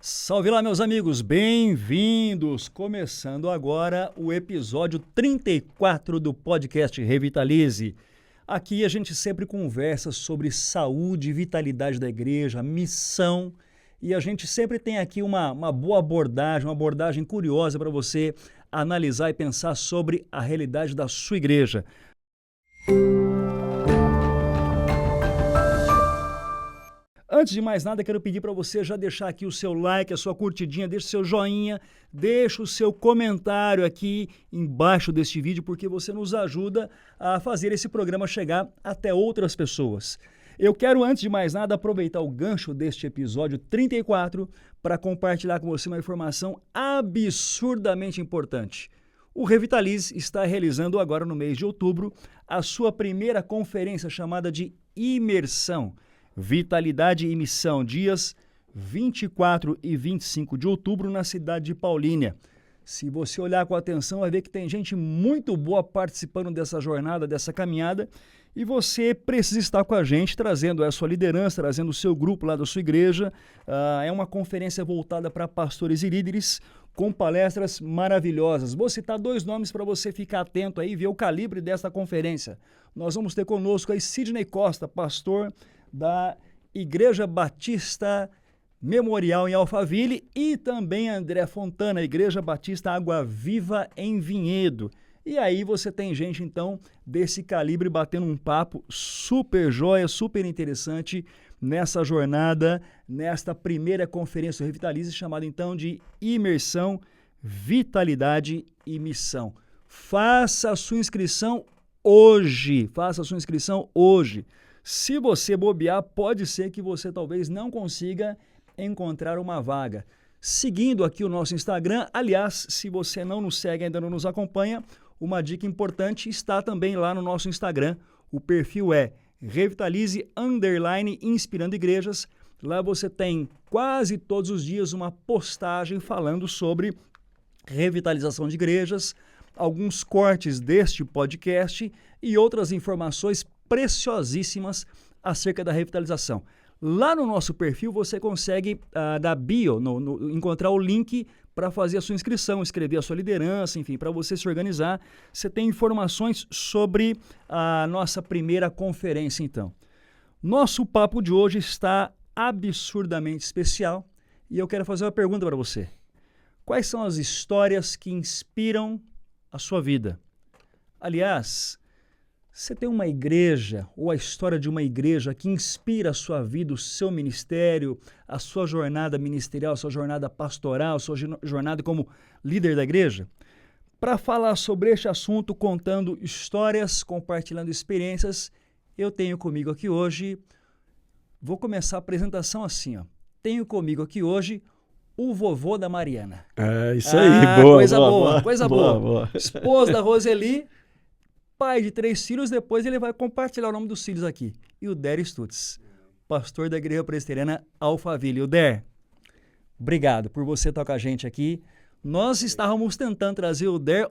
Salve lá, meus amigos, bem-vindos! Começando agora o episódio 34 do podcast Revitalize. Aqui a gente sempre conversa sobre saúde e vitalidade da igreja, missão, e a gente sempre tem aqui uma boa abordagem, uma abordagem curiosa para você analisar e pensar sobre a realidade da sua igreja. Antes de mais nada, quero pedir para você já deixar aqui o seu like, a sua curtidinha, deixa o seu joinha, deixa o seu comentário aqui embaixo deste vídeo, porque você nos ajuda a fazer esse programa chegar até outras pessoas. Eu quero, antes de mais nada, aproveitar o gancho deste episódio 34 para compartilhar com você uma informação absurdamente importante. O Revitalize está realizando agora no mês de outubro a sua primeira conferência chamada de Imersão. Vitalidade e Missão, dias 24 e 25 de outubro na cidade de Paulínia. Se você olhar com atenção, vai ver que tem gente muito boa participando dessa jornada, dessa caminhada, e você precisa estar com a gente, trazendo a sua liderança, trazendo o seu grupo lá da sua igreja. É uma conferência voltada para pastores e líderes, com palestras maravilhosas. Vou citar 2 nomes para você ficar atento aí e ver o calibre dessa conferência. Nós vamos ter conosco aí Sidney Costa, pastor da Igreja Batista Memorial em Alphaville, e também André Fontana, Igreja Batista Água Viva em Vinhedo. E aí você tem gente, então, desse calibre batendo um papo super jóia, super interessante nessa jornada, nesta primeira conferência Revitalize, chamada então de Imersão, Vitalidade e Missão. Faça a sua inscrição hoje, Se você bobear, pode ser que você talvez não consiga encontrar uma vaga. Seguindo aqui o nosso Instagram, aliás, se você não nos segue, ainda não nos acompanha, uma dica importante está também lá no nosso Instagram. O perfil é Revitalize_Inspirando Igrejas. Lá você tem quase todos os dias uma postagem falando sobre revitalização de igrejas, alguns cortes deste podcast e outras informações preciosíssimas acerca da revitalização. Lá no nosso perfil você consegue, na bio, encontrar o link para fazer a sua inscrição, escrever a sua liderança, enfim, para você se organizar. Você tem informações sobre a nossa primeira conferência, então. Nosso papo de hoje está absurdamente especial e eu quero fazer uma pergunta para você. Quais são as histórias que inspiram a sua vida? Aliás, você tem uma igreja ou a história de uma igreja que inspira a sua vida, o seu ministério, a sua jornada ministerial, a sua jornada pastoral, a sua jornada como líder da igreja? Para falar sobre este assunto, contando histórias, compartilhando experiências, eu tenho comigo aqui hoje, vou começar a apresentação assim, ó. Tenho comigo aqui hoje o vovô da Mariana. É isso aí, boa, coisa boa. Esposa da Roseli, pai de 3 filhos, depois ele vai compartilhar o nome dos filhos aqui. E o Der Stutz, pastor da Igreja Presbiteriana Alphaville. O Der, obrigado por você estar com a gente aqui. Nós estávamos tentando trazer o Der,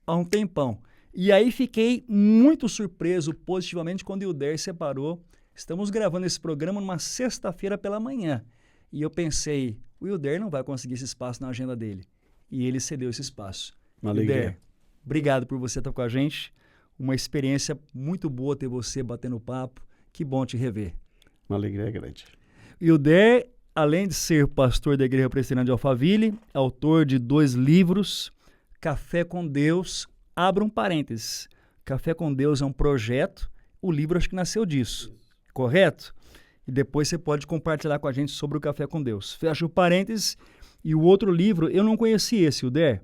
há um tempão. E aí fiquei muito surpreso positivamente quando o Der separou. Estamos gravando esse programa numa sexta-feira pela manhã. E eu pensei, o Wilder não vai conseguir esse espaço na agenda dele. E ele cedeu esse espaço. Uma alegria. Wilder, obrigado por você estar com a gente. Uma experiência muito boa ter você batendo papo. Que bom te rever. Uma alegria grande. Wilder, além de ser pastor da Igreja Presbiteriana de Alphaville, autor de 2 livros, Café com Deus, abra um parênteses. Café com Deus é um projeto, o livro acho que nasceu disso, correto? E depois você pode compartilhar com a gente sobre o Café com Deus. Fecha o parênteses. E o outro livro, eu não conheci esse, Wilder,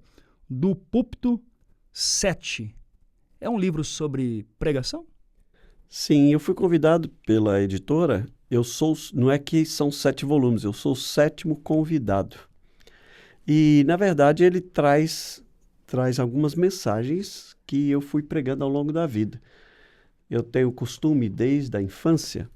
Do Púlpito 7. É um livro sobre pregação? Sim, eu fui convidado pela editora. Não é que são 7 volumes, eu sou o 7º convidado. E, na verdade, ele traz algumas mensagens que eu fui pregando ao longo da vida. Eu tenho o costume, desde a infância,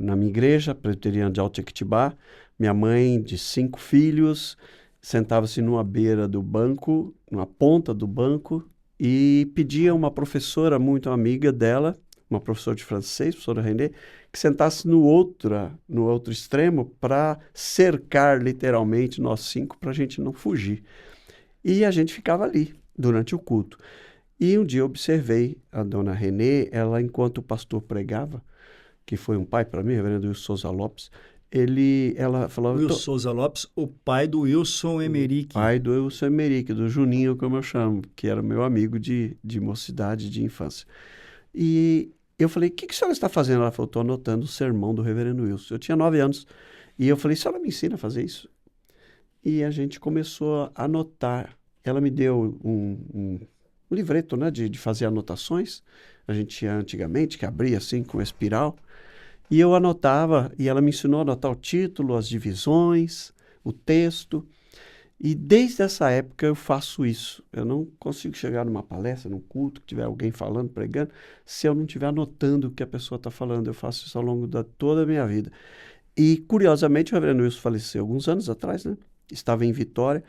na minha igreja, presbiteriana de Alto Jequitibá, minha mãe, de 5 filhos, sentava-se numa beira do banco, numa ponta do banco, e pedia a uma professora muito amiga dela uma professora de francês, professora René, que sentasse no outro extremo para cercar literalmente nós 5 para a gente não fugir. E a gente ficava ali durante o culto. E um dia eu observei a dona René, ela enquanto o pastor pregava, que foi um pai para mim, o reverendo Wilson Souza Lopes, ela falava... Wilson Souza Lopes, o pai do Wilson Emerick. Pai do Wilson Emerick, do Juninho, como eu chamo, que era meu amigo de mocidade, de infância. E eu falei, o que a senhora está fazendo? Ela falou, estou anotando o sermão do reverendo Wilson. Eu tinha 9 anos. E eu falei, a senhora me ensina a fazer isso? E a gente começou a anotar. Ela me deu um livreto, né, de fazer anotações. A gente tinha antigamente, que abria assim com espiral. E eu anotava, e ela me ensinou a anotar o título, as divisões, o texto. E desde essa época eu faço isso. Eu não consigo chegar numa palestra, num culto, que tiver alguém falando, pregando, se eu não estiver anotando o que a pessoa está falando. Eu faço isso ao longo de toda a minha vida. E, curiosamente, o reverendo Wilson faleceu alguns anos atrás, né? Estava em Vitória,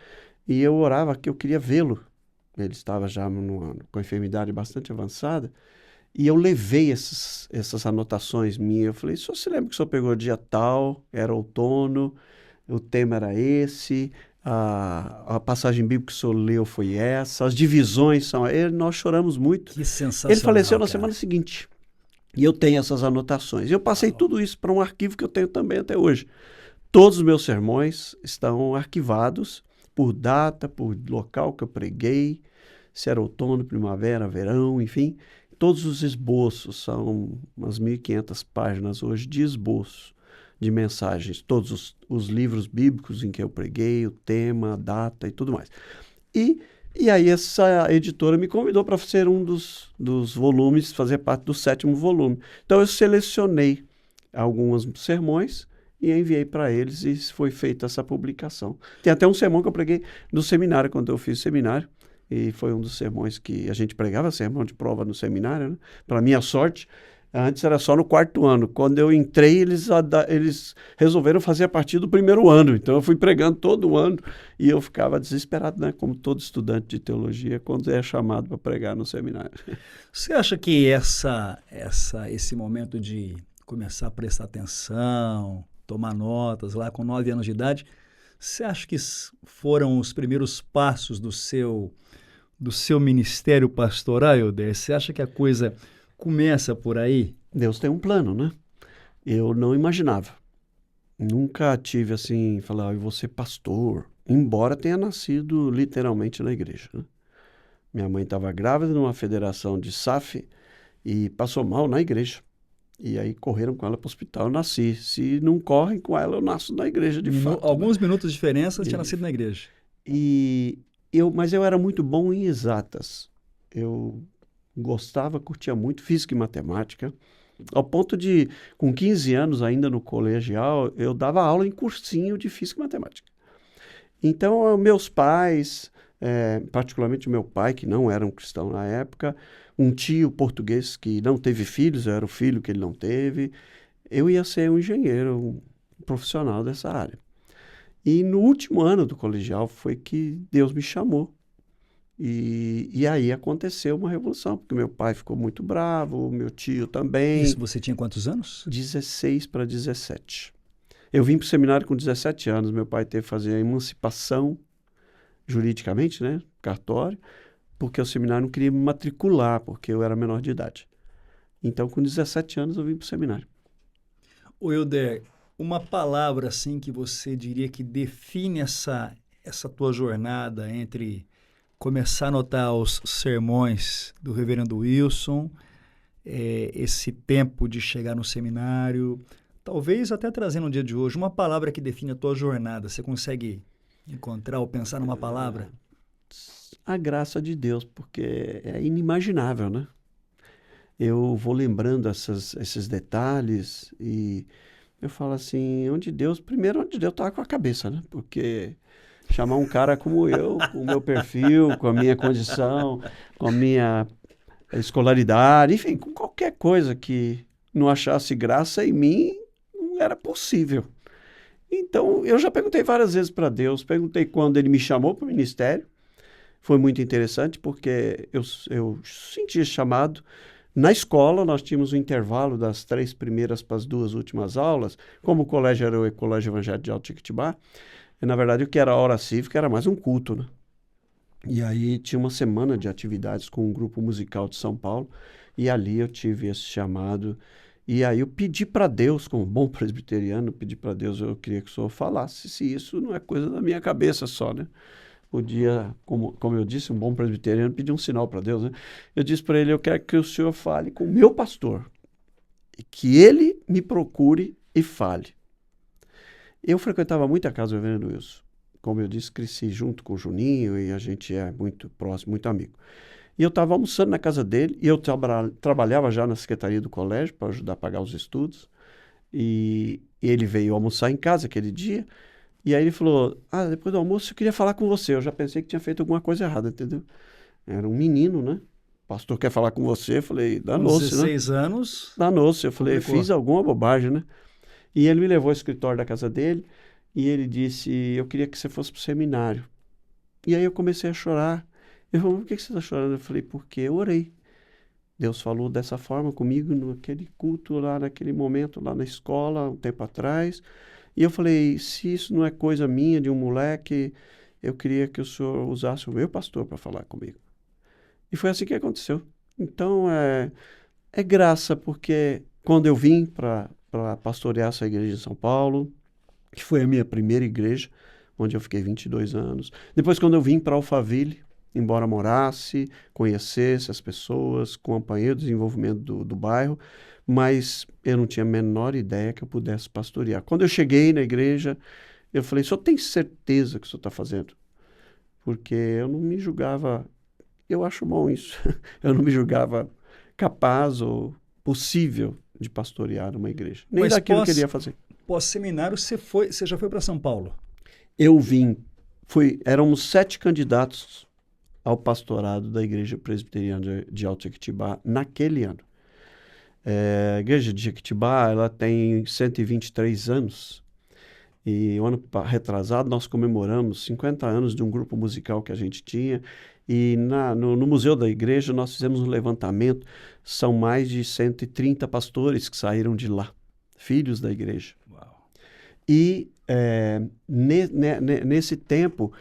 e eu orava que eu queria vê-lo. Ele estava já com a enfermidade bastante avançada. E eu levei essas anotações minhas. Eu falei, o senhor se lembra que o senhor pegou dia tal, era outono, o tema era esse, a passagem bíblica que o senhor leu foi essa, as divisões são... Nós choramos muito. Que sensacional, Ele faleceu na cara. semana seguinte. E eu tenho essas anotações. Eu passei tudo isso para um arquivo que eu tenho também até hoje. Todos os meus sermões estão arquivados por data, por local que eu preguei, se era outono, primavera, verão, enfim... Todos os esboços, são umas 1.500 páginas hoje de esboço, de mensagens. Todos os livros bíblicos em que eu preguei, o tema, a data e tudo mais. E aí essa editora me convidou para ser um dos volumes, fazer parte do 7º volume. Então eu selecionei alguns sermões e enviei para eles e foi feita essa publicação. Tem até um sermão que eu preguei no seminário, quando eu fiz seminário. E foi um dos sermões que a gente pregava, sermão de prova no seminário, né? Para minha sorte, antes era só no 4º ano. Quando eu entrei, eles resolveram fazer a partir do 1º ano. Então eu fui pregando todo ano e eu ficava desesperado, né? Como todo estudante de teologia, quando é chamado para pregar no seminário. Você acha que esse momento de começar a prestar atenção, tomar notas lá com 9 anos de idade, você acha que foram os primeiros passos do seu ministério pastoral, Helder? Você acha que a coisa começa por aí? Deus tem um plano, né? Eu não imaginava. Nunca tive assim, falar, eu vou ser pastor, embora tenha nascido literalmente na igreja, né? Minha mãe estava grávida numa federação de SAF e passou mal na igreja. E aí correram com ela para o hospital, eu nasci. Se não correm com ela, eu nasço na igreja de fato. Alguns minutos de diferença, você tinha nascido na igreja. Mas eu era muito bom em exatas. Eu gostava, curtia muito física e matemática, ao ponto de, com 15 anos ainda no colegial, eu dava aula em cursinho de física e matemática. Então, meus pais, particularmente o meu pai, que não era um cristão na época, um tio português que não teve filhos, eu era o filho que ele não teve, eu ia ser um engenheiro, um profissional dessa área. E no último ano do colegial foi que Deus me chamou. E aí aconteceu uma revolução, porque meu pai ficou muito bravo, meu tio também. Isso, você tinha quantos anos? 16 para 17. Eu vim para o seminário com 17 anos, meu pai teve que fazer a emancipação juridicamente, né, cartório, porque o seminário não queria me matricular, porque eu era menor de idade. Então, com 17 anos, eu vim para o seminário. Ô, Helder, uma palavra assim que você diria que define essa tua jornada entre começar a anotar os sermões do reverendo Wilson, esse tempo de chegar no seminário, talvez até trazendo no dia de hoje, uma palavra que define a tua jornada. Você consegue encontrar ou pensar numa palavra? A graça de Deus, porque é inimaginável, né? Eu vou lembrando esses detalhes e eu falo assim, onde Deus estava com a cabeça, né? Porque chamar um cara como eu, com o meu perfil, com a minha condição, com a minha escolaridade, enfim, com qualquer coisa que não achasse graça em mim, não era possível. Então, eu já perguntei várias vezes para Deus, perguntei quando ele me chamou para o ministério. Foi muito interessante porque eu senti esse chamado Na escola, nós tínhamos um intervalo das 3 primeiras para as 2 últimas aulas, como o colégio era o Colégio Evangélico de Alto Jequitibá, e, na verdade, o que era a hora cívica era mais um culto, né? E aí tinha uma semana de atividades com um grupo musical de São Paulo, e ali eu tive esse chamado. E aí eu pedi para Deus, como bom presbiteriano, pedi para Deus, eu queria que o senhor falasse se isso não é coisa da minha cabeça só, né? Podia, como eu disse, um bom presbiteriano pedir um sinal para Deus, né? Eu disse para ele, eu quero que o senhor fale com o meu pastor, e que ele me procure e fale. Eu frequentava muito a casa do reverendo Wilson. Como eu disse, cresci junto com o Juninho e a gente é muito próximo, muito amigo. E eu estava almoçando na casa dele e eu trabalhava já na secretaria do colégio para ajudar a pagar os estudos. E ele veio almoçar em casa aquele dia. E aí ele falou, depois do almoço eu queria falar com você. Eu já pensei que tinha feito alguma coisa errada, entendeu? Era um menino, né? O pastor quer falar com você. Eu falei, Com danou-se, né? 16 anos. Danou-se. Eu falei, Complicou. fiz alguma bobagem, né? E ele me levou ao escritório da casa dele e ele disse, eu queria que você fosse para o seminário. E aí eu comecei a chorar. Ele falou, por que você está chorando? Eu falei, porque eu orei. Deus falou dessa forma comigo naquele culto lá, naquele momento, lá na escola, um tempo atrás. E eu falei, se isso não é coisa minha, de um moleque, eu queria que o senhor usasse o meu pastor para falar comigo. E foi assim que aconteceu. Então, é graça, porque quando eu vim para pastorear essa igreja em São Paulo, que foi a minha primeira igreja, onde eu fiquei 22 anos. Depois, quando eu vim para Alphaville, embora morasse, conhecesse as pessoas, acompanhei o desenvolvimento do bairro, mas eu não tinha a menor ideia que eu pudesse pastorear. Quando eu cheguei na igreja, eu falei, o senhor tem certeza que o senhor está fazendo? Porque eu não me julgava, eu acho bom isso, eu não me julgava capaz ou possível de pastorear uma igreja. Nem Mas daquilo que ele ia fazer. Pós-seminário, você já foi para São Paulo? Eu éramos 7 candidatos ao pastorado da Igreja Presbiteriana de Alto Jequitibá naquele ano. A Igreja de Jequitibá, ela tem 123 anos e o ano retrasado nós comemoramos 50 anos de um grupo musical que a gente tinha e no museu da igreja nós fizemos um levantamento, são mais de 130 pastores que saíram de lá, filhos da igreja. Uau. E nesse tempo,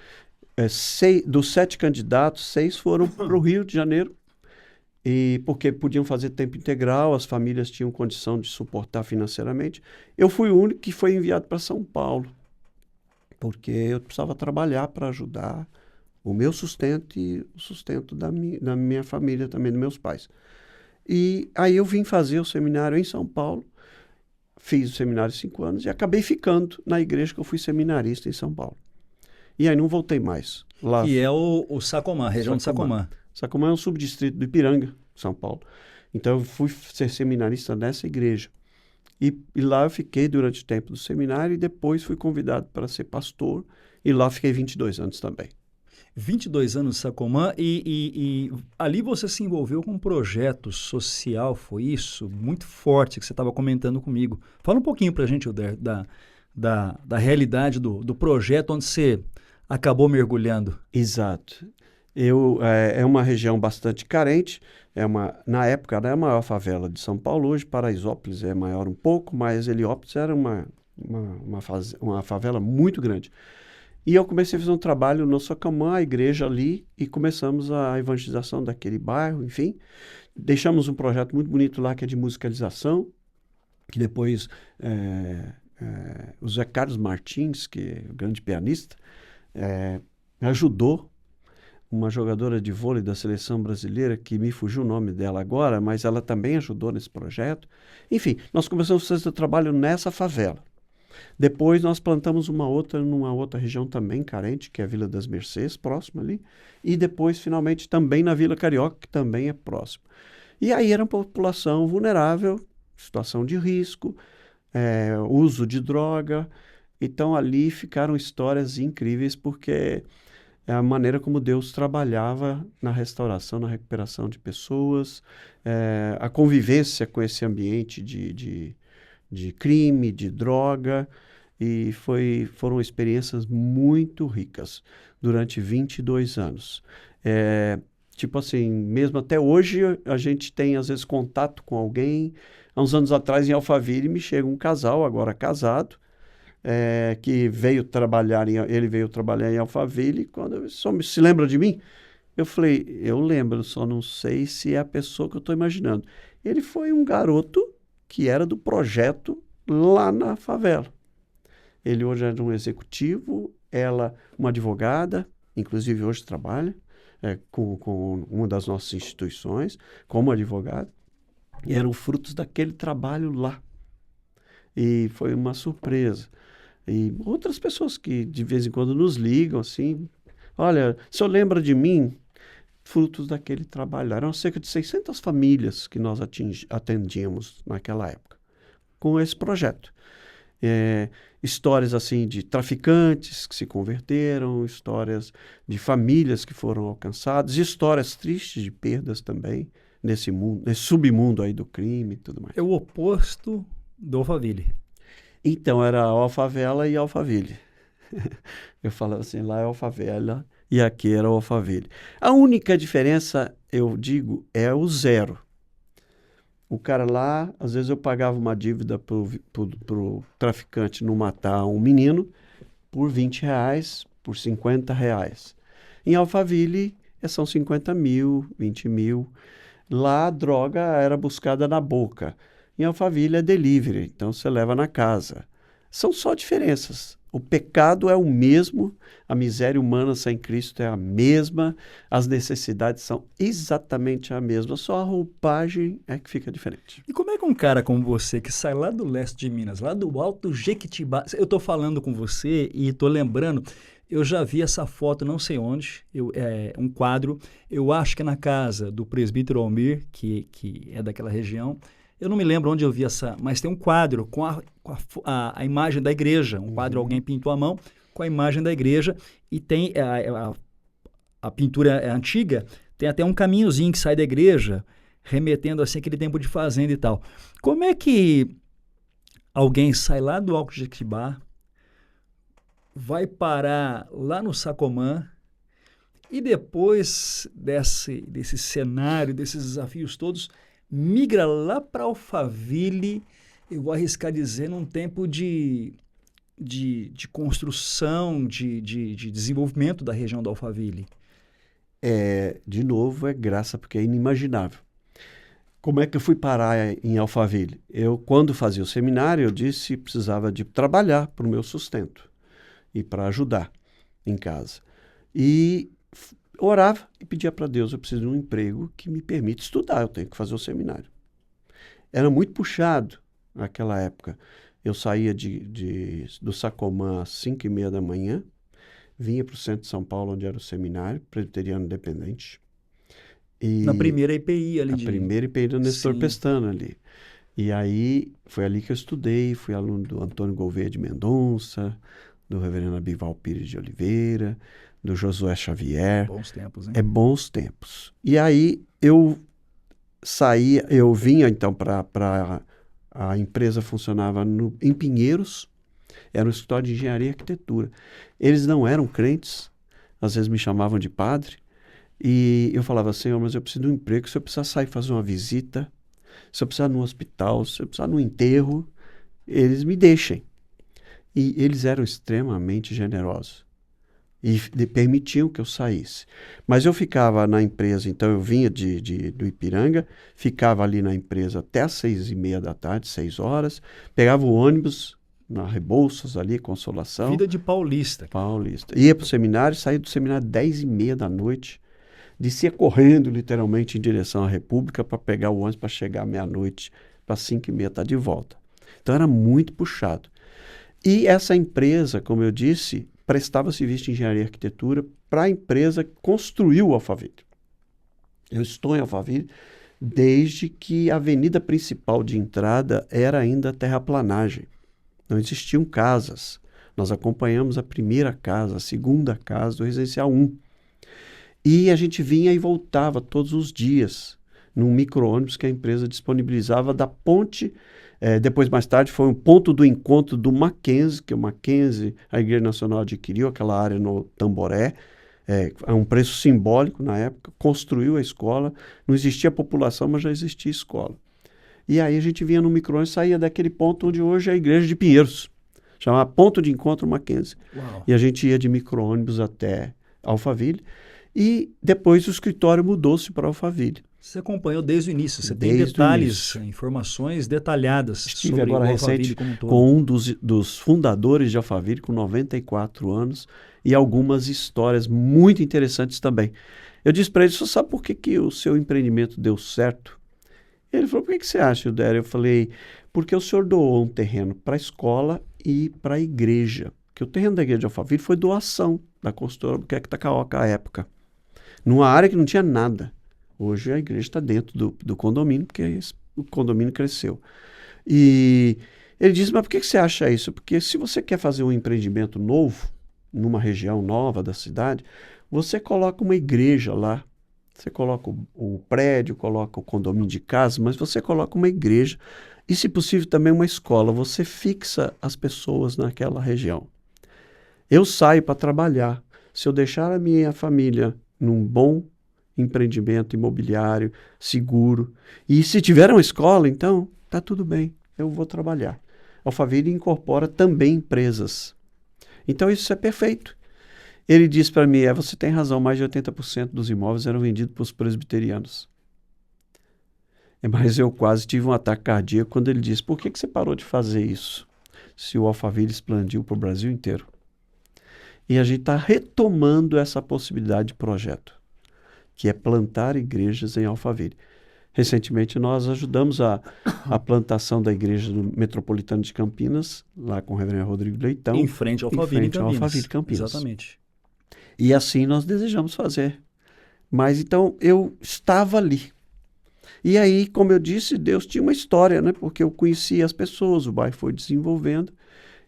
dos 7 candidatos, 6 foram para o Rio de Janeiro, porque podiam fazer tempo integral, as famílias tinham condição de suportar financeiramente. Eu fui o único que foi enviado para São Paulo, porque eu precisava trabalhar para ajudar o meu sustento e o sustento da minha família também, dos meus pais. E aí eu vim fazer o seminário em São Paulo, fiz o seminário 5 anos e acabei ficando na igreja que eu fui seminarista em São Paulo. E aí não voltei mais. Lá, que é o Sacomã, região de Sacomã. Sacomã é um subdistrito do Ipiranga, São Paulo. Então eu fui ser seminarista nessa igreja. E lá eu fiquei durante o tempo do seminário e depois fui convidado para ser pastor. E lá fiquei 22 anos também. 22 anos de Sacomã e ali você se envolveu com um projeto social, foi isso? Muito forte que você estava comentando comigo. Fala um pouquinho para a gente, Oder, da realidade do projeto onde você acabou mergulhando. Exato. É uma região bastante carente, na época era a maior favela de São Paulo, hoje Paraisópolis é maior um pouco, mas Heliópolis era uma favela muito grande. E eu comecei a fazer um trabalho no Sacomã, a igreja ali, e começamos a evangelização daquele bairro, enfim. Deixamos um projeto muito bonito lá que é de musicalização, que depois o Zé Carlos Martins, que é o grande pianista, ajudou uma jogadora de vôlei da seleção brasileira, que me fugiu o nome dela agora, mas ela também ajudou nesse projeto. Enfim, nós começamos a fazer trabalho nessa favela. Depois nós plantamos numa outra região também carente, que é a Vila das Mercês, próxima ali. E depois, finalmente, também na Vila Carioca, que também é próximo. E aí era uma população vulnerável, situação de risco, uso de droga. Então ali ficaram histórias incríveis, porque é a maneira como Deus trabalhava na restauração, na recuperação de pessoas, a convivência com esse ambiente de crime, de droga, e foram experiências muito ricas durante 22 anos. Tipo assim, mesmo até hoje a gente tem às vezes contato com alguém. Há uns anos atrás em Alphaville me chega um casal, agora casado, que veio trabalhar, ele veio trabalhar em Alphaville. Quando se lembra de mim? Eu falei, eu lembro, só não sei se é a pessoa que eu estou imaginando. Ele foi um garoto que era do projeto lá na favela. Ele hoje é um executivo, ela uma advogada, inclusive hoje trabalha com uma das nossas instituições como advogada. E eram frutos daquele trabalho lá. E foi uma surpresa. E outras pessoas que de vez em quando nos ligam assim, olha, o senhor lembra de mim? Frutos daquele trabalho. Eram cerca de 600 famílias que nós atendíamos naquela época, com esse projeto. Histórias assim de traficantes que se converteram, histórias de famílias que foram alcançadas, histórias tristes de perdas também, nesse mundo, nesse submundo aí do crime e tudo mais. É o oposto do Alphaville. Então, era Alfavela e Alphaville. Eu falava assim, lá é Alfavela e aqui era Alphaville. A única diferença, eu digo, é o zero. O cara lá, às vezes eu pagava uma dívida pro traficante não matar um menino por R$20, por R$50. Em Alphaville, são 50 mil, 20 mil. Lá a droga era buscada na boca. Em Alphaville é delivery, então você leva na casa. São só diferenças. O pecado é o mesmo, a miséria humana sem Cristo é a mesma, as necessidades são exatamente a mesma, só a roupagem é que fica diferente. E como é que um cara como você, que sai lá do leste de Minas, lá do Alto Jequitibá, eu estou falando com você e estou lembrando, eu já vi essa foto não sei onde, um quadro, eu acho que é na casa do presbítero Almir, que é daquela região. Eu não me lembro onde eu vi mas tem um quadro com a imagem da igreja, um quadro, alguém pintou a mão com a imagem da igreja, e tem a pintura antiga, tem até um caminhozinho que sai da igreja, remetendo assim aquele tempo de fazenda e tal. Como é que alguém sai lá do Alto Jequitibá, vai parar lá no Sacomã, e depois desse cenário, desses desafios todos, migra lá para Alphaville, eu vou arriscar dizer, num tempo de construção, de desenvolvimento da região da Alphaville? De novo, é graça, porque é inimaginável. Como é que eu fui parar em Alphaville? Quando fazia o seminário, eu disse que precisava de trabalhar para o meu sustento e para ajudar em casa. E orava e pedia para Deus, eu preciso de um emprego que me permita estudar, eu tenho que fazer o seminário. Era muito puxado naquela época. Eu saía do Sacomã às 5h30 da manhã, vinha para o centro de São Paulo, onde era o seminário, Presbiteriano Independente. Na primeira IPI ali. Na primeira IPI do Nestor Pestana ali. E aí, foi ali que eu estudei, fui aluno do Antônio Gouveia de Mendonça, do reverendo Abival Pires de Oliveira, do Josué Xavier. Bons tempos, hein? Bons tempos. E aí eu vinha então para a empresa funcionava em Pinheiros, era um escritório de engenharia e arquitetura. Eles não eram crentes, às vezes me chamavam de padre, e eu falava, Senhor, mas eu preciso de um emprego, se eu precisar sair fazer uma visita, se eu precisar ir no hospital, se eu precisar ir no enterro, eles me deixem. E eles eram extremamente generosos e permitiam que eu saísse. Mas eu ficava na empresa, então eu vinha do Ipiranga, ficava ali na empresa até às 6h30 da tarde, 6 horas, pegava o ônibus na Rebouças ali, Consolação. Vida de paulista. Paulista. Ia para o seminário, saía do seminário 10h30 da noite, descia correndo literalmente em direção à República para pegar o ônibus para chegar meia-noite, para 5h30 estar de volta. Então era muito puxado. E essa empresa, como eu disse, prestava serviço de engenharia e arquitetura para a empresa que construiu o Alphaville. Eu estou em Alphaville desde que a avenida principal de entrada era ainda terraplanagem. Não existiam casas. Nós acompanhamos a primeira casa, a segunda casa do Residencial 1. E a gente vinha e voltava todos os dias num micro-ônibus que a empresa disponibilizava da ponte. Depois, mais tarde, foi um ponto do encontro do Mackenzie, que o Mackenzie, a Igreja Nacional adquiriu aquela área no Tamboré. a um preço simbólico na época, construiu a escola, não existia população, mas já existia escola. E aí a gente vinha no micro-ônibus e saía daquele ponto onde hoje é a igreja de Pinheiros, chamava Ponto de Encontro Mackenzie. Uau. E a gente ia de micro-ônibus até Alphaville, e depois o escritório mudou-se para Alphaville. Você acompanhou desde o início, você tem Desde o detalhes, início. informações detalhadas Estive sobre agora o recente Alphaville como um todo. com um dos fundadores de Alphaville, com 94 anos, e algumas histórias muito interessantes também. Eu disse para ele: "Você sabe por que o seu empreendimento deu certo?" Ele falou: "Por que você acha, Hildério?" Eu falei: "Porque o senhor doou um terreno para a escola e para a igreja. Que o terreno da igreja de Alphaville foi doação da construtora Albuquerque Tacaoca à época, numa área que não tinha nada. Hoje a igreja está dentro do condomínio, porque o condomínio cresceu." E ele disse: "Mas por que você acha isso?" Porque se você quer fazer um empreendimento novo, numa região nova da cidade, você coloca uma igreja lá, você coloca o prédio, coloca o condomínio de casa, mas você coloca uma igreja e, se possível, também uma escola. Você fixa as pessoas naquela região. Eu saio para trabalhar. Se eu deixar a minha família num bom empreendimento imobiliário, seguro, e se tiver uma escola, então tá tudo bem, eu vou trabalhar. Alphaville incorpora também empresas. Então isso é perfeito. Ele disse para mim: "Você tem razão, mais de 80% dos imóveis eram vendidos para os presbiterianos." Mas eu quase tive um ataque cardíaco quando ele disse: "Por que você parou de fazer isso, se o Alphaville expandiu para o Brasil inteiro?" E a gente está retomando essa possibilidade de projeto, que é plantar igrejas em Alphaville. Recentemente nós ajudamos a plantação da igreja do Metropolitano de Campinas, lá com o reverendo Rodrigo Leitão. Em frente ao Alphaville, Campinas. Exatamente. E assim nós desejamos fazer. Mas então eu estava ali. E aí, como eu disse, Deus tinha uma história, né? Porque eu conhecia as pessoas, o bairro foi desenvolvendo.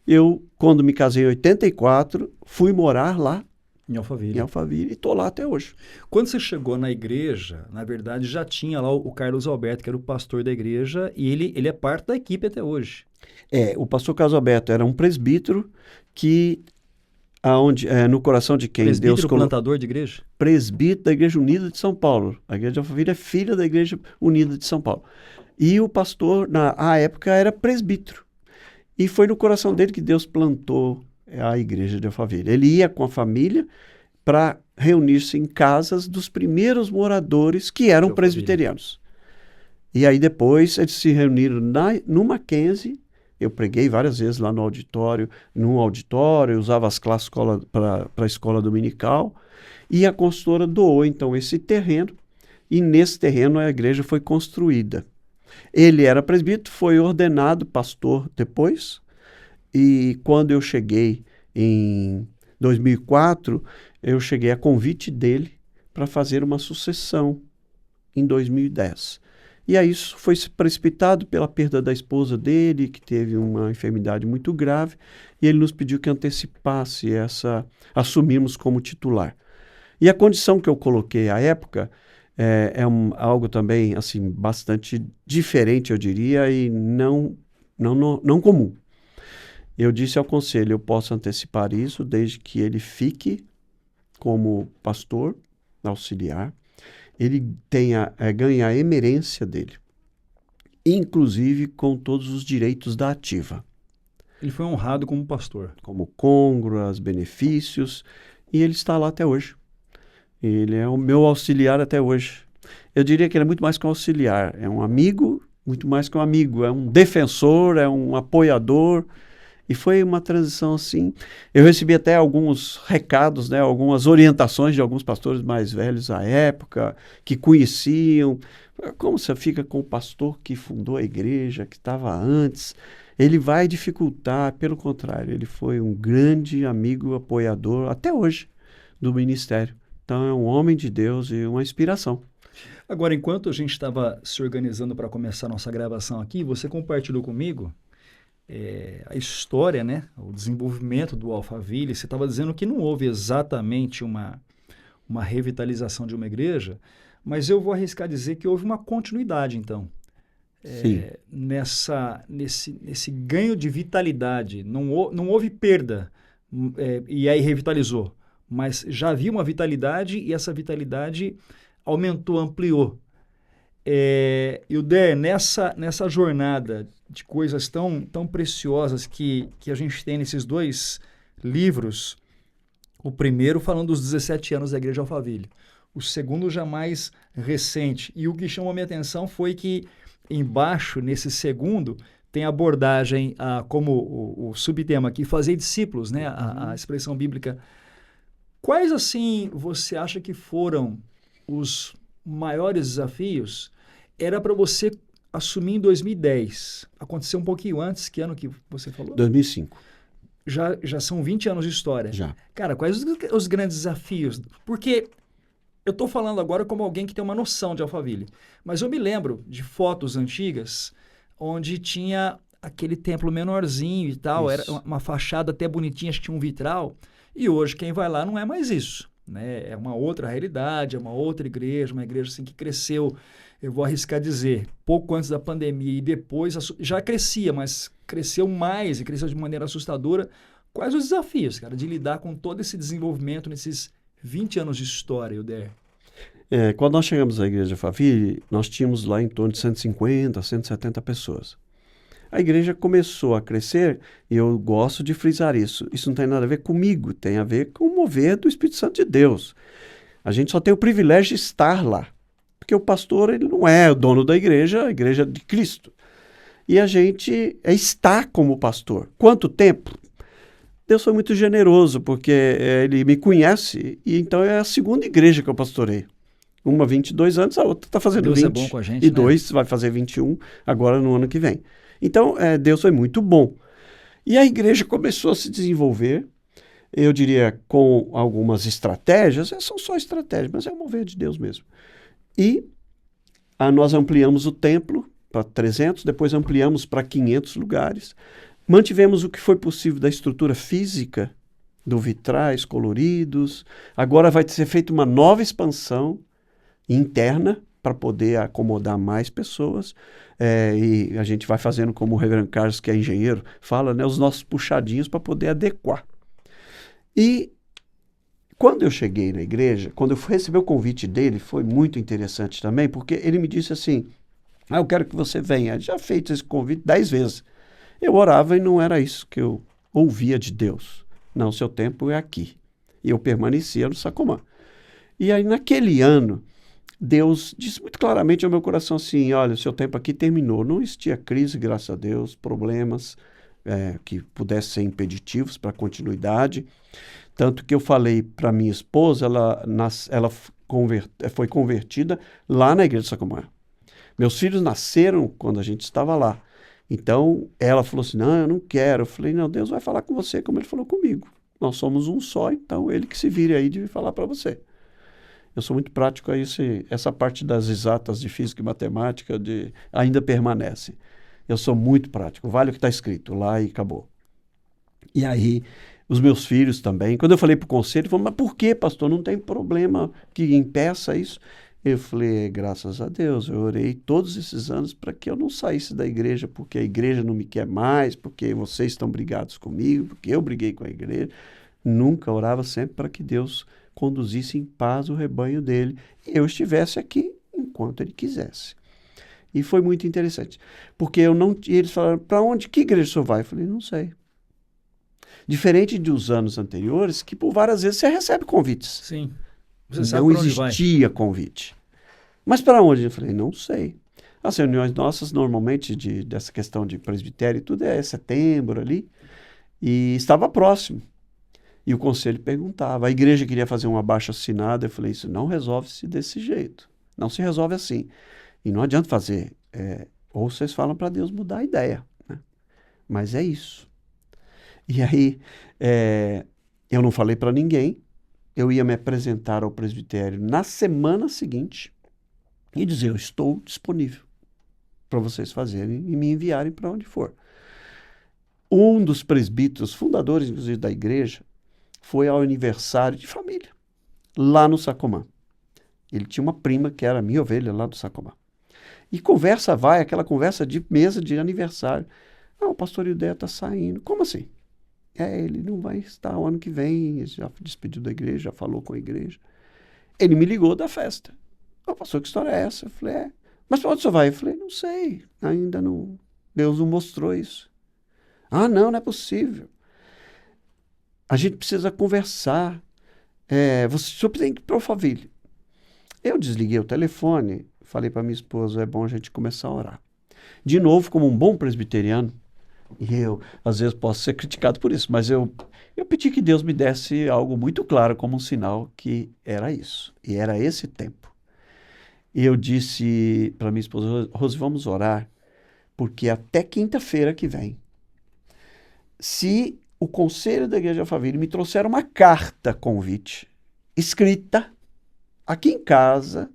Eu, quando me casei em 84, fui morar lá, Em Alphaville. e estou lá até hoje. Quando você chegou na igreja, na verdade, já tinha lá o Carlos Alberto, que era o pastor da igreja, e ele é parte da equipe até hoje. O pastor Carlos Alberto era um presbítero que, no coração de quem Presbítero, Deus colocou... plantador de igreja? Presbítero da Igreja Unida de São Paulo. A Igreja de Alphaville é filha da Igreja Unida de São Paulo. E o pastor, na época, era presbítero. E foi no coração dele que Deus plantou a Igreja de Alphaville. Ele ia com a família para reunir-se em casas dos primeiros moradores que eram presbiterianos. E aí depois eles se reuniram no Mackenzie. Eu preguei várias vezes lá no auditório, eu usava as classes para a escola dominical, e a consultora doou então esse terreno, e nesse terreno a igreja foi construída. Ele era presbítero, foi ordenado pastor depois, e quando eu cheguei em 2004, eu cheguei a convite dele para fazer uma sucessão em 2010. E aí isso foi precipitado pela perda da esposa dele, que teve uma enfermidade muito grave, e ele nos pediu que antecipasse assumimos como titular. E a condição que eu coloquei à época algo também assim bastante diferente, eu diria, e não comum. Eu disse ao conselho: eu posso antecipar isso desde que ele fique como pastor auxiliar, ele ganha a emerência dele, inclusive com todos os direitos da ativa. Ele foi honrado como pastor. Como congruas, benefícios, e ele está lá até hoje. Ele é o meu auxiliar até hoje. Eu diria que ele é muito mais que um auxiliar, é um amigo, muito mais que um amigo, é um defensor, é um apoiador. E foi uma transição assim. Eu recebi até alguns recados, né, algumas orientações de alguns pastores mais velhos à época, que conheciam. Como você fica com o pastor que fundou a igreja, que estava antes? Ele vai dificultar, pelo contrário, ele foi um grande amigo, apoiador, até hoje, do ministério. Então é um homem de Deus e uma inspiração. Agora, enquanto a gente estava se organizando para começar a nossa gravação aqui, você compartilhou comigo a história, né, o desenvolvimento do Alphaville. Você estava dizendo que não houve exatamente uma revitalização de uma igreja, mas eu vou arriscar dizer que houve uma continuidade, então. Nesse ganho de vitalidade. Não houve perda, e aí revitalizou, mas já havia uma vitalidade e essa vitalidade aumentou, ampliou. Hilder, nessa jornada de coisas tão preciosas que a gente tem nesses dois livros, o primeiro falando dos 17 anos da Igreja Alphaville, o segundo já mais recente. E o que chamou a minha atenção foi que embaixo, nesse segundo, tem a abordagem, como o subtema aqui, fazer discípulos, né? A expressão bíblica. Quais, assim, você acha que foram os maiores desafios? Era para você assumir em 2010. Aconteceu um pouquinho antes. Que ano que você falou? 2005. Já são 20 anos de história. Já. Cara, quais os grandes desafios? Porque eu estou falando agora como alguém que tem uma noção de Alphaville. Mas eu me lembro de fotos antigas onde tinha aquele templo menorzinho e tal. Isso. Era uma fachada até bonitinha, acho que tinha um vitral. E hoje quem vai lá não é mais isso, né? É uma outra realidade, é uma outra igreja, uma igreja assim que cresceu, eu vou arriscar dizer, pouco antes da pandemia e depois já crescia, mas cresceu mais e cresceu de maneira assustadora. Quais os desafios, cara, de lidar com todo esse desenvolvimento nesses 20 anos de história, Hilder? Quando nós chegamos à igreja Alphaville, nós tínhamos lá em torno de 150, 170 pessoas. A igreja começou a crescer e eu gosto de frisar isso. Isso não tem nada a ver comigo, tem a ver com o mover do Espírito Santo de Deus. A gente só tem o privilégio de estar lá, porque o pastor ele não é o dono da igreja, a igreja de Cristo. E a gente está como pastor. Quanto tempo? Deus foi muito generoso, porque ele me conhece e então é a segunda igreja que eu pastorei. Uma 22 anos, a outra está fazendo Deus 20. É bom com a gente, e né? 2 vai fazer 21 agora no ano que vem. Então, Deus foi muito bom. E a igreja começou a se desenvolver, eu diria, com algumas estratégias, são só estratégias, mas é o mover de Deus mesmo. E nós ampliamos o templo para 300, depois ampliamos para 500 lugares, mantivemos o que foi possível da estrutura física, do vitrais coloridos, agora vai ser feita uma nova expansão interna, para poder acomodar mais pessoas, e a gente vai fazendo como o reverendo Carlos, que é engenheiro, fala, né, os nossos puxadinhos para poder adequar. E quando eu cheguei na igreja, quando eu recebi o convite dele, foi muito interessante também, porque ele me disse assim, eu quero que você venha. Já feito esse convite 10 vezes. Eu orava e não era isso que eu ouvia de Deus. Não, seu tempo é aqui. E eu permanecia no Sacomã. E aí naquele ano, Deus disse muito claramente ao meu coração assim, olha, o seu tempo aqui terminou. Não existia crise, graças a Deus, problemas que pudessem ser impeditivos para a continuidade. Tanto que eu falei para minha esposa, ela foi convertida lá na igreja de Sacomã. Meus filhos nasceram quando a gente estava lá. Então, ela falou assim, não, eu não quero. Eu falei, não, Deus vai falar com você como ele falou comigo. Nós somos um só, então ele que se vire aí de falar para você. Eu sou muito prático, aí essa parte das exatas de física e matemática ainda permanece. Eu sou muito prático, vale o que está escrito lá e acabou. E aí, os meus filhos também, quando eu falei para o conselho, ele falou, mas por que, pastor? Não tem problema que impeça isso? Eu falei, graças a Deus, eu orei todos esses anos para que eu não saísse da igreja, porque a igreja não me quer mais, porque vocês estão brigados comigo, porque eu briguei com a igreja. Nunca orava, sempre para que Deus conduzisse em paz o rebanho dele e eu estivesse aqui enquanto ele quisesse. E foi muito interessante, porque eles falaram, para onde, que igreja o senhor vai? Eu falei, não sei. Diferente dos anos anteriores, que por várias vezes você recebe convites. Sim. Você sabe não para onde vai. existia convite. Mas para onde? Eu falei, não sei. As reuniões nossas, normalmente, dessa questão de presbitério e tudo, é setembro ali, e estava próximo. E o conselho perguntava, a igreja queria fazer um abaixo-assinado, eu falei, isso não resolve-se desse jeito, não se resolve assim. E não adianta fazer, ou vocês falam para Deus mudar a ideia, né? Mas é isso. E aí, eu não falei para ninguém, eu ia me apresentar ao presbitério na semana seguinte e dizer, eu estou disponível para vocês fazerem e me enviarem para onde for. Um dos presbíteros, fundadores, inclusive, da igreja, foi ao aniversário de família, lá no Sacomã. Ele tinha uma prima que era minha ovelha lá do Sacomã. E conversa vai, aquela conversa de mesa de aniversário. O pastor Hilder está saindo. Como assim? Ele não vai estar o ano que vem, ele já despediu da igreja, já falou com a igreja. Ele me ligou da festa. Pastor, que história é essa? Eu falei, mas para onde você vai? Eu falei, não sei, ainda não, Deus não mostrou isso. Não é possível. A gente precisa conversar. O senhor tem que ir para Alphaville. Eu desliguei o telefone, falei para minha esposa, é bom a gente começar a orar. De novo, como um bom presbiteriano, e eu, às vezes, posso ser criticado por isso, mas eu pedi que Deus me desse algo muito claro como um sinal que era isso. E era esse tempo. E eu disse para minha esposa, Rose, vamos orar, porque até quinta-feira que vem, se o Conselho da Igreja de Alphaville me trouxer uma carta convite, escrita, aqui em casa,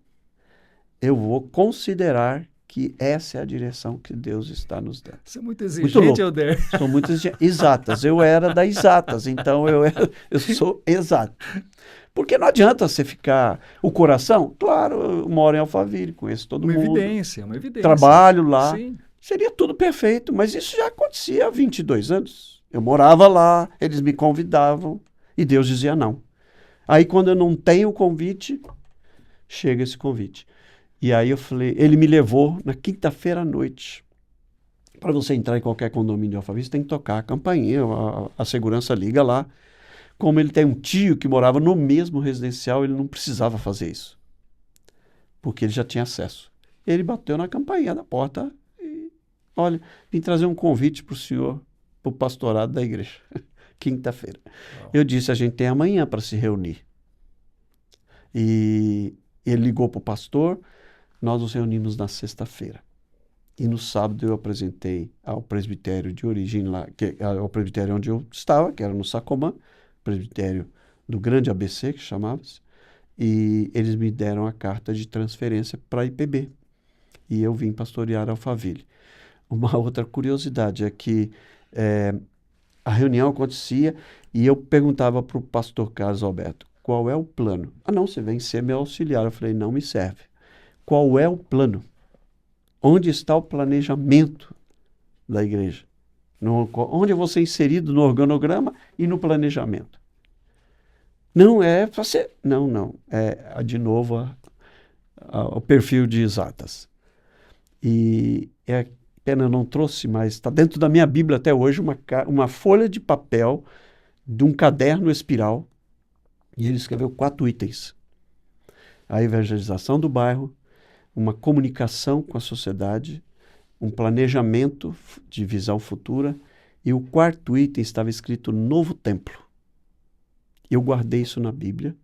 eu vou considerar que essa é a direção que Deus está nos dando. Você é muito exigente, Helder. Sou muito exigente. Exatas. Eu era da exatas, então eu sou exato. Porque não adianta você ficar... O coração, claro, eu moro em Alphaville, conheço todo mundo. Uma evidência. Trabalho lá. Sim. Seria tudo perfeito, mas isso já acontecia há 22 anos. Eu morava lá, eles me convidavam e Deus dizia não. Aí quando eu não tenho o convite, chega esse convite. E aí eu falei, ele me levou na quinta-feira à noite. Para você entrar em qualquer condomínio de Alphaville, você tem que tocar a campainha, a segurança liga lá. Como ele tem um tio que morava no mesmo residencial, ele não precisava fazer isso. Porque ele já tinha acesso. Ele bateu na campainha da porta e, olha, vim trazer um convite para o senhor, para o pastorado da igreja. Quinta-feira. Eu disse, a gente tem amanhã para se reunir. E ele ligou para o pastor, nós nos reunimos na sexta-feira. E no sábado eu apresentei ao presbitério de origem lá, ao presbitério onde eu estava, que era no Sacomã, presbitério do Grande ABC, que chamava-se, e eles me deram a carta de transferência para a IPB. E eu vim pastorear Alphaville. Uma outra curiosidade é que a reunião acontecia e eu perguntava para o pastor Carlos Alberto, qual é o plano? Não, você vem ser meu auxiliar. Eu falei, não me serve. Qual é o plano? Onde está o planejamento da igreja? Onde eu vou ser inserido no organograma e no planejamento? Não é para ser... Não. É, de novo, o perfil de exatas. E é pena, eu não trouxe, mas está dentro da minha Bíblia até hoje, uma folha de papel de um caderno espiral. E ele escreveu 4 itens. A evangelização do bairro, uma comunicação com a sociedade, um planejamento de visão futura, e o 4º item estava escrito Novo Templo. Eu guardei isso na Bíblia.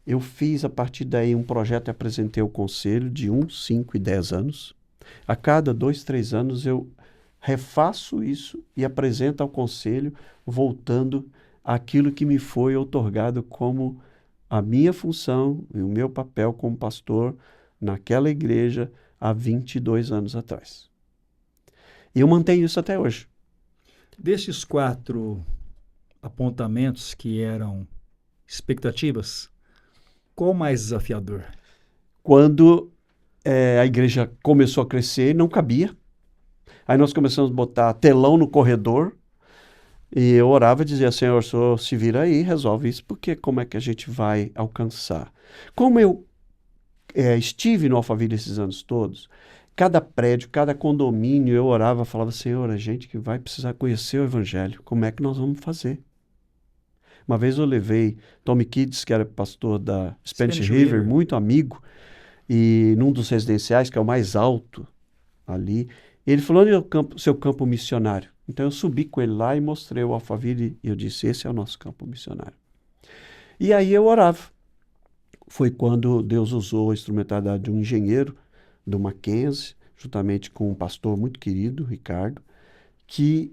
Eu fiz, a partir daí, um projeto e apresentei ao conselho de 1, 5 e 10 anos. A cada 2, 3 anos eu refaço isso e apresento ao conselho, voltando àquilo que me foi outorgado como a minha função e o meu papel como pastor naquela igreja há 22 anos atrás. E eu mantenho isso até hoje. Desses 4 apontamentos que eram expectativas, qual o mais desafiador? Quando a igreja começou a crescer, não cabia. Aí nós começamos a botar telão no corredor e eu orava e dizia, Senhor, o senhor se vira aí, resolve isso, porque como é que a gente vai alcançar? Como eu estive no Alphaville esses anos todos, cada prédio, cada condomínio, eu orava, falava, Senhor, a gente que vai precisar conhecer o Evangelho, como é que nós vamos fazer? Uma vez eu levei Tommy Kids, que era pastor da Spanish River, muito amigo, e num dos residenciais, que é o mais alto ali, ele falou, onde é o seu campo missionário? Então eu subi com ele lá e mostrei o Alphaville e eu disse, esse é o nosso campo missionário. E aí eu orava. Foi quando Deus usou a instrumentalidade de um engenheiro do Mackenzie, juntamente com um pastor muito querido, Ricardo, que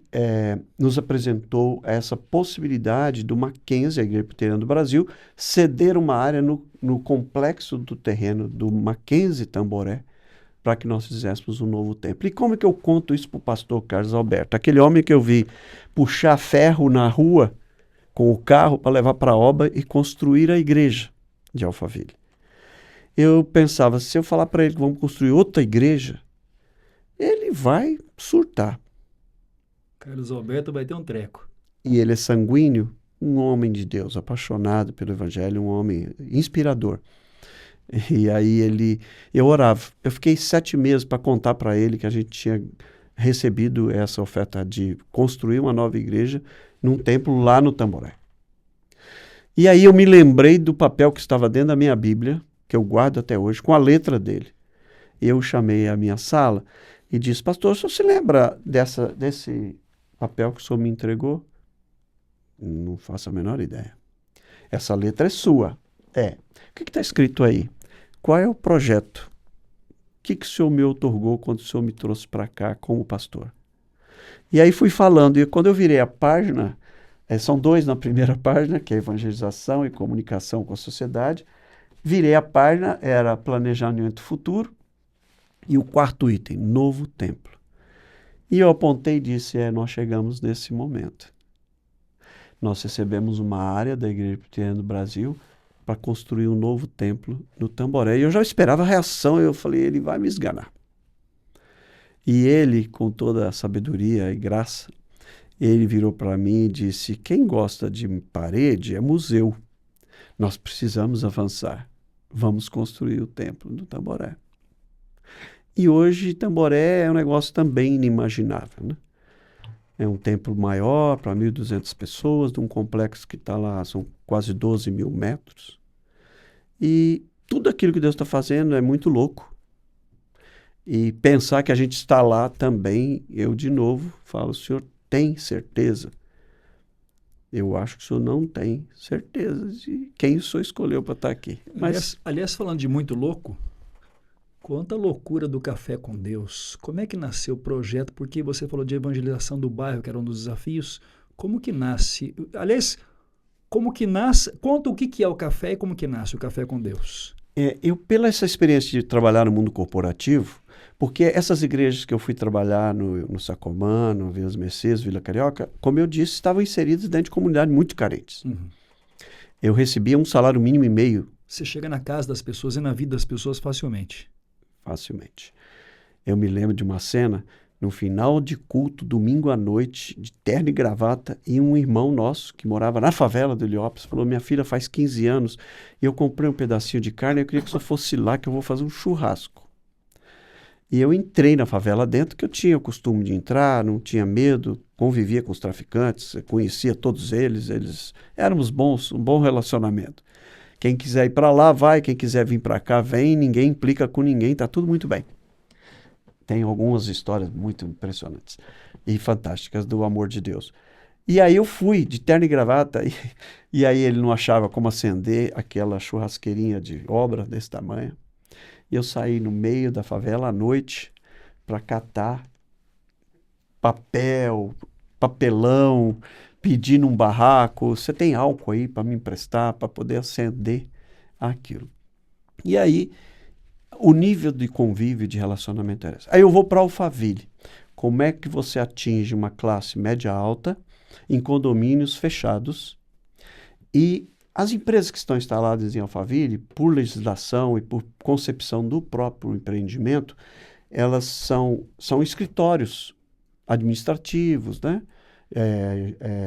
nos apresentou essa possibilidade do Mackenzie, a Igreja Presbiteriana do Brasil, ceder uma área no complexo do terreno do Mackenzie Tamboré, para que nós fizéssemos um novo templo. E como é que eu conto isso para o pastor Carlos Alberto? Aquele homem que eu vi puxar ferro na rua com o carro para levar para a obra e construir a igreja de Alphaville. Eu pensava, se eu falar para ele que vamos construir outra igreja, ele vai surtar. Carlos Alberto vai ter um treco. e ele é sanguíneo, um homem de Deus, apaixonado pelo Evangelho, um homem inspirador. E aí eu orava. Eu fiquei 7 meses para contar para ele que a gente tinha recebido essa oferta de construir uma nova igreja num templo lá no Tamboré. E aí eu me lembrei do papel que estava dentro da minha Bíblia, que eu guardo até hoje, com a letra dele. Eu chamei a minha sala e disse, pastor, o senhor se lembra desse papel que o senhor me entregou? Não faço a menor ideia. Essa letra é sua. É. O que está escrito aí? Qual é o projeto? O que o senhor me outorgou quando o senhor me trouxe para cá como pastor? E aí fui falando, e quando eu virei a página, são 2 na primeira página, que é evangelização e comunicação com a sociedade. Virei a página, era planejamento futuro, e o 4º item, novo templo. E eu apontei e disse, nós chegamos nesse momento. Nós recebemos uma área da Igreja Presbiteriana do Brasil para construir um novo templo no Tamboré. E eu já esperava a reação, eu falei, ele vai me esganar. E ele, com toda a sabedoria e graça, ele virou para mim e disse, quem gosta de parede é museu. Nós precisamos avançar. Vamos construir o templo no Tamboré. E hoje Tamboré é um negócio também inimaginável, né? É um templo maior, para 1.200 pessoas, de um complexo que está lá, são quase 12 mil metros. E tudo aquilo que Deus está fazendo é muito louco. E pensar que a gente está lá também, eu de novo falo, o senhor tem certeza? Eu acho que o senhor não tem certeza de quem o senhor escolheu para estar aqui. Mas... Aliás, falando de muito louco, quanta loucura do Café com Deus. Como é que nasceu o projeto? Porque você falou de evangelização do bairro, que era um dos desafios. Como que nasce? Aliás, como que nasce? Conta o que é o café e como que nasce o Café com Deus. Eu, pela essa experiência de trabalhar no mundo corporativo, porque essas igrejas que eu fui trabalhar no Sacomã, no Vila Mercedes, Vila Carioca, como eu disse, estavam inseridas dentro de comunidades muito carentes. Uhum. Eu recebia um salário mínimo e meio. Você chega na casa das pessoas e na vida das pessoas facilmente. Facilmente. Eu me lembro de uma cena, no final de culto, domingo à noite, de terno e gravata, e um irmão nosso, que morava na favela do Heliópolis, falou, minha filha faz 15 anos, e eu comprei um pedacinho de carne, eu queria que o senhor fosse lá, que eu vou fazer um churrasco. E eu entrei na favela dentro, que eu tinha o costume de entrar, não tinha medo, convivia com os traficantes, conhecia todos eles éramos bons, um bom relacionamento. Quem quiser ir para lá, vai. Quem quiser vir para cá, vem. Ninguém implica com ninguém. Está tudo muito bem. Tem algumas histórias muito impressionantes e fantásticas do amor de Deus. E aí eu fui de terno e gravata e aí ele não achava como acender aquela churrasqueirinha de obra desse tamanho. E eu saí no meio da favela à noite para catar papelão, pedir num barraco, você tem álcool aí para me emprestar, para poder acender aquilo. E aí, o nível de convívio, de relacionamento era esse. Aí eu vou para Alphaville. Como é que você atinge uma classe média alta em condomínios fechados? E as empresas que estão instaladas em Alphaville, por legislação e por concepção do próprio empreendimento, elas são escritórios administrativos, né?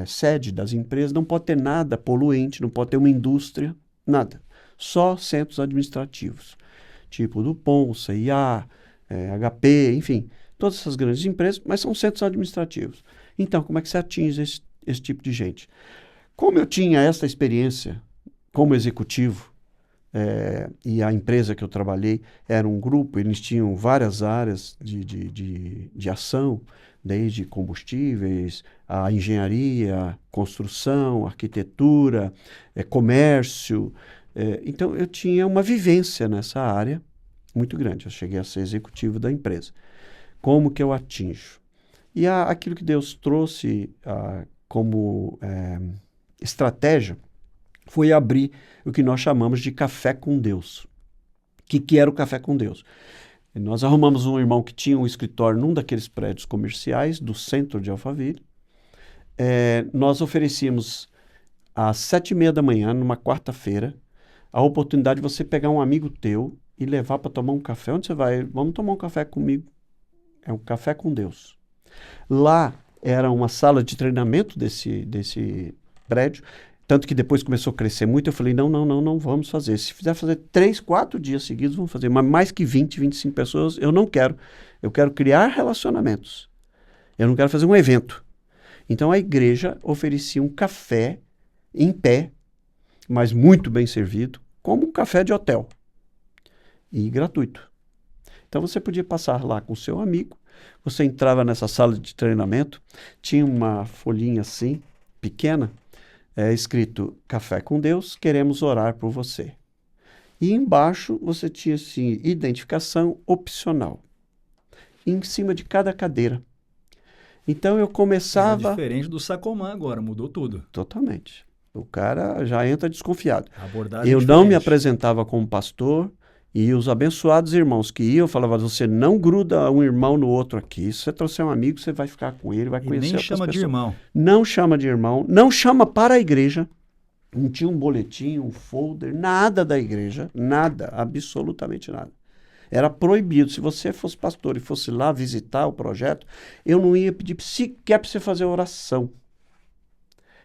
Sede das empresas, não pode ter nada poluente, não pode ter uma indústria, nada. Só centros administrativos, tipo Dupont, CIA, HP, enfim, todas essas grandes empresas, mas são centros administrativos. Então, como é que você atinge esse tipo de gente? Como eu tinha essa experiência como executivo, e a empresa que eu trabalhei era um grupo, eles tinham várias áreas de ação, desde combustíveis, a engenharia, construção, arquitetura, comércio. Então, eu tinha uma vivência nessa área muito grande. Eu cheguei a ser executivo da empresa. Como que eu atinjo? E aquilo que Deus trouxe como estratégia foi abrir o que nós chamamos de Café com Deus. O que era o Café com Deus? Nós arrumamos um irmão que tinha um escritório num daqueles prédios comerciais do centro de Alphaville. Nós oferecíamos às 7h30 da manhã, numa quarta-feira, a oportunidade de você pegar um amigo teu e levar para tomar um café. Onde você vai? Vamos tomar um café comigo. É um Café com Deus. Lá, era uma sala de treinamento desse prédio, tanto que depois começou a crescer muito. Eu falei, não vamos fazer. Se fizer fazer 3, 4 dias seguidos, vamos fazer. Mas mais que 20, 25 pessoas, eu não quero. Eu quero criar relacionamentos. Eu não quero fazer um evento. Então a igreja oferecia um café em pé, mas muito bem servido, como um café de hotel. E gratuito. Então você podia passar lá com o seu amigo, você entrava nessa sala de treinamento, tinha uma folhinha assim, pequena, escrito Café com Deus, queremos orar por você. E embaixo você tinha assim, identificação opcional. Em cima de cada cadeira. Então eu começava... É diferente do Sacomã agora, mudou tudo. Totalmente. O cara já entra desconfiado. A abordagem Eu é não me diferente. apresentava como pastor, e os abençoados irmãos que iam, falavam, você não gruda um irmão no outro aqui. Se você trouxer um amigo, você vai ficar com ele, vai E conhecer nem outras chama de pessoas. irmão. Não chama de irmão, não chama para a igreja. Não tinha um boletim, um folder, nada da igreja, nada, absolutamente nada. Era proibido. Se você fosse pastor e fosse lá visitar o projeto, eu não ia pedir sequer para você fazer oração.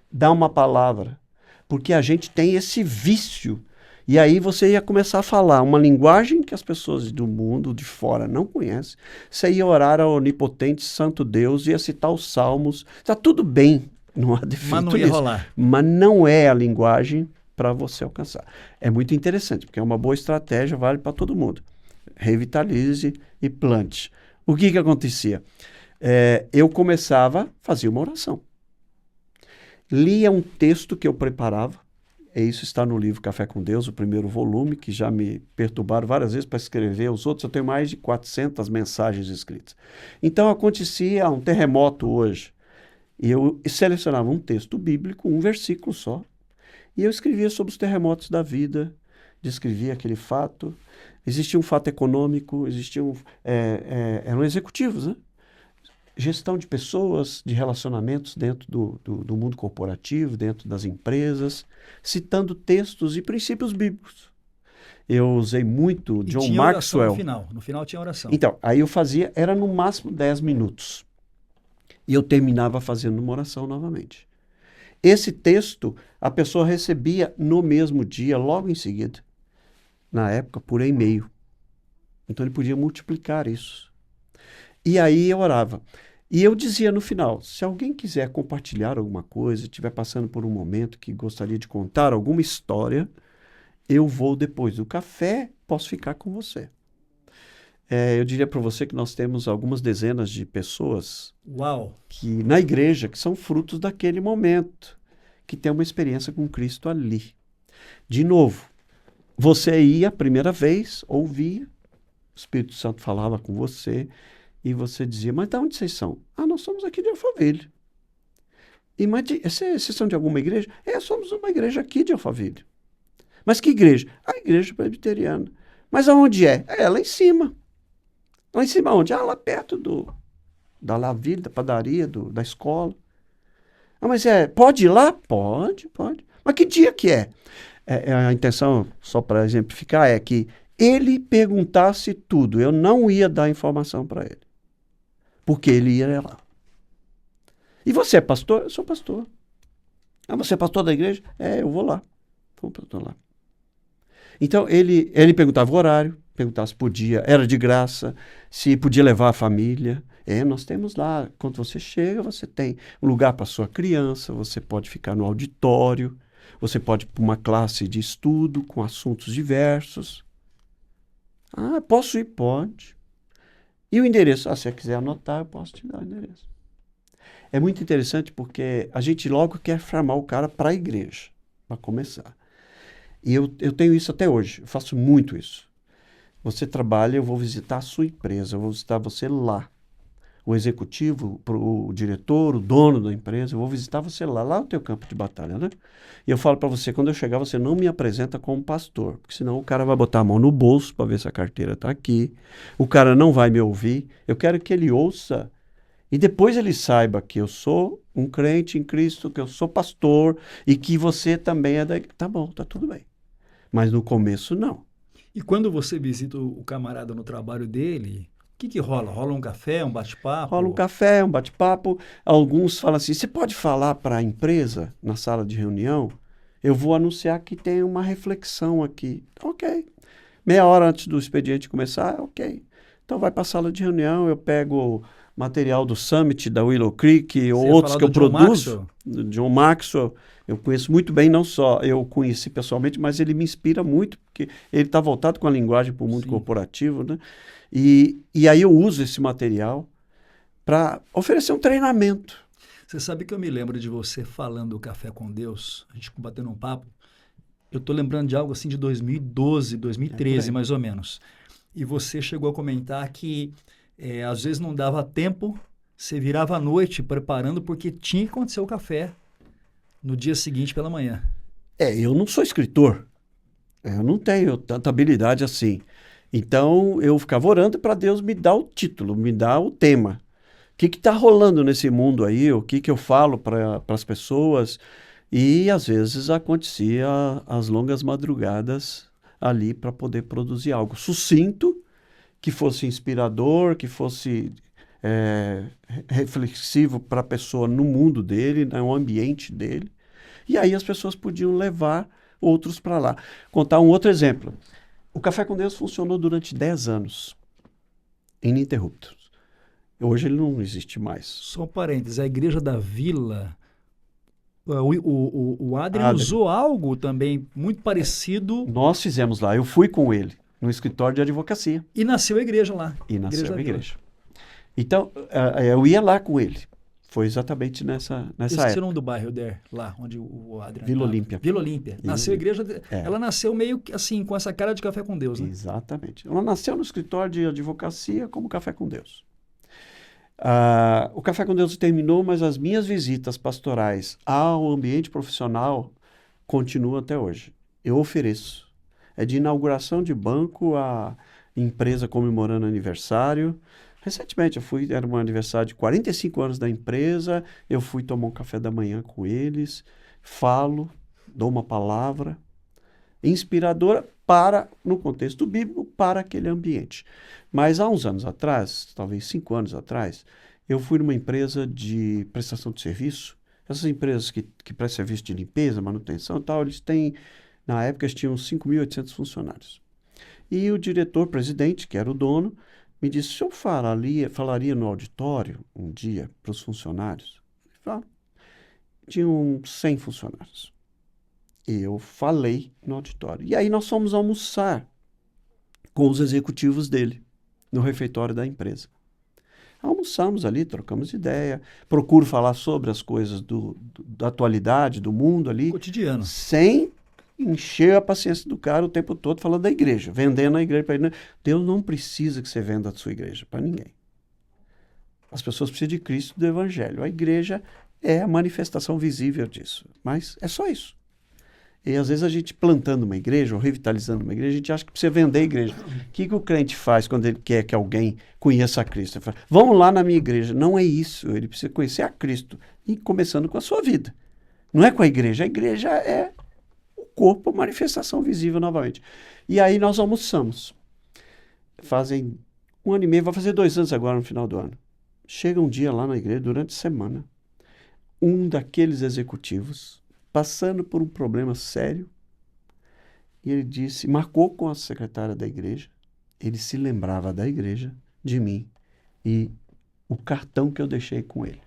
Dar uma palavra. Porque a gente tem esse vício. E aí você ia começar a falar uma linguagem que as pessoas do mundo de fora não conhecem. Você ia orar ao onipotente santo Deus, ia citar os salmos. Está tudo bem, não há defeito Mas não ia nisso. rolar. Mas não é a linguagem para você alcançar. É muito interessante, porque é uma boa estratégia, vale para todo mundo. Revitalize e plante. O que acontecia? Eu começava, fazia uma oração. Lia um texto que eu preparava. Isso está no livro Café com Deus, o primeiro volume, que já me perturbaram várias vezes para escrever os outros. Eu tenho mais de 400 mensagens escritas. Então acontecia um terremoto hoje. E eu selecionava um texto bíblico, um versículo só. E eu escrevia sobre os terremotos da vida, descrevia aquele fato. Existia um fato econômico, eram executivos, né? Gestão de pessoas, de relacionamentos dentro do mundo corporativo, dentro das empresas, citando textos e princípios bíblicos. Eu usei muito E John tinha oração Maxwell. no final. No final tinha oração. Então, aí eu fazia, era no máximo 10 minutos. E eu terminava fazendo uma oração novamente. Esse texto, a pessoa recebia no mesmo dia, logo em seguida, na época, por e-mail. Então ele podia multiplicar isso. E aí eu orava. E eu dizia no final, se alguém quiser compartilhar alguma coisa, estiver passando por um momento que gostaria de contar alguma história, eu vou depois do café, posso ficar com você. Eu diria para você que nós temos algumas dezenas de pessoas que na igreja que são frutos daquele momento, que tem uma experiência com Cristo ali. De novo, você ia a primeira vez, ouvia, o Espírito Santo falava com você, e você dizia, mas de onde vocês são? Nós somos aqui de Alphaville. Mas vocês são de alguma igreja? Somos uma igreja aqui de Alphaville. Mas que igreja? A igreja presbiteriana. Mas aonde é? Lá em cima. Lá em cima onde? Lá perto da Laville, da padaria, da escola. Mas pode ir lá? Pode. Mas que dia que é? A intenção, só para exemplificar, é que ele perguntasse tudo. Eu não ia dar informação para ele. Porque ele ia lá. E você é pastor? Eu sou pastor. Você é pastor da igreja? Eu vou lá. Vou lá. Então, ele perguntava o horário, perguntava se podia, era de graça, se podia levar a família. Nós temos lá, quando você chega, você tem um lugar para sua criança, você pode ficar no auditório, você pode ir para uma classe de estudo com assuntos diversos. Posso ir? Pode. E o endereço? Se você quiser anotar, eu posso te dar o endereço. É muito interessante porque a gente logo quer formar o cara para a igreja, para começar. E eu tenho isso até hoje, eu faço muito isso. Você trabalha, eu vou visitar a sua empresa, eu vou visitar você lá. O executivo, o diretor, o dono da empresa, eu vou visitar você lá no teu campo de batalha, né? E eu falo para você, quando eu chegar, você não me apresenta como pastor, porque senão o cara vai botar a mão no bolso para ver se a carteira está aqui, o cara não vai me ouvir, eu quero que ele ouça e depois ele saiba que eu sou um crente em Cristo, que eu sou pastor e que você também é da... Tá bom, tá tudo bem. Mas no começo, não. E quando você visita o camarada no trabalho dele, que rola? Rola um café, um bate-papo? Rola um café, um bate-papo. Alguns falam assim, você pode falar para a empresa na sala de reunião? Eu vou anunciar que tem uma reflexão aqui. Ok. Meia hora antes do expediente começar, ok. Então vai para a sala de reunião, eu pego material do Summit, da Willow Creek, ou Você ia outros falar que eu do John produzo. Maxwell? Do John Maxwell, eu conheço muito bem, não só eu conheci pessoalmente, mas ele me inspira muito, porque ele está voltado com a linguagem para o mundo Sim. corporativo, né? E aí eu uso esse material para oferecer um treinamento. Você sabe que eu me lembro de você falando do Café com Deus, a gente batendo um papo. Eu tô lembrando de algo assim de 2012, 2013, aí. mais ou menos. E você chegou a comentar que às vezes não dava tempo, você virava à noite preparando porque tinha que acontecer o café no dia seguinte pela manhã. Eu não sou escritor. Eu não tenho tanta habilidade assim. Então, eu ficava orando para Deus me dar o título, me dar o tema. O que está rolando nesse mundo aí? O que eu falo para as pessoas? E, às vezes, acontecia as longas madrugadas ali para poder produzir algo sucinto, que fosse inspirador, que fosse reflexivo para a pessoa no mundo dele, no ambiente dele. E aí as pessoas podiam levar outros para lá. Contar um outro exemplo. O Café com Deus funcionou durante 10 anos, ininterruptos. Hoje ele não existe mais. Só um parênteses, a Igreja da Vila, o Adrian usou algo também muito parecido. Nós fizemos lá, eu fui com ele, no escritório de advocacia. E nasceu a igreja lá. E nasceu a igreja. Então, eu ia lá com ele. Foi exatamente nessa época. Esse é o nome do bairro, lá onde o Adrian Vila Olímpia. Vila Olímpia. Nasceu a igreja, ela nasceu meio assim, com essa cara de Café com Deus, né? Exatamente. Ela nasceu no escritório de advocacia como Café com Deus. O Café com Deus terminou, mas as minhas visitas pastorais ao ambiente profissional continuam até hoje. Eu ofereço. É de inauguração de banco a empresa comemorando aniversário. Recentemente, era um aniversário de 45 anos da empresa, eu fui tomar um café da manhã com eles, falo, dou uma palavra inspiradora no contexto bíblico, para aquele ambiente. Mas há uns anos atrás, talvez 5 anos atrás, eu fui numa empresa de prestação de serviço. Essas empresas que prestam serviço de limpeza, manutenção e tal, eles têm, na época, eles tinham 5.800 funcionários. E o diretor-presidente, que era o dono, me disse, se eu falaria no auditório um dia para os funcionários? Tinham 100 funcionários. Eu falei no auditório. E aí nós fomos almoçar com os executivos dele, no refeitório da empresa. Almoçamos ali, trocamos ideia, procuro falar sobre as coisas da atualidade, do mundo ali. Cotidiano. Sem encher a paciência do cara o tempo todo falando da igreja, vendendo a igreja para ele. Deus não precisa que você venda a sua igreja para ninguém. As pessoas precisam de Cristo e do Evangelho. A igreja é a manifestação visível disso, mas é só isso. E às vezes a gente plantando uma igreja ou revitalizando uma igreja, a gente acha que precisa vender a igreja. O que o crente faz quando ele quer que alguém conheça a Cristo? Ele fala, vamos lá na minha igreja. Não é isso, ele precisa conhecer a Cristo. E começando com a sua vida. Não é com a igreja é o corpo, a manifestação visível novamente. E aí nós almoçamos. Fazem 1 ano e meio, vai fazer 2 anos agora no final do ano. Chega um dia lá na igreja, durante a semana, um daqueles executivos passando por um problema sério, e ele marcou com a secretária da igreja, ele se lembrava da igreja, de mim, e o cartão que eu deixei com ele.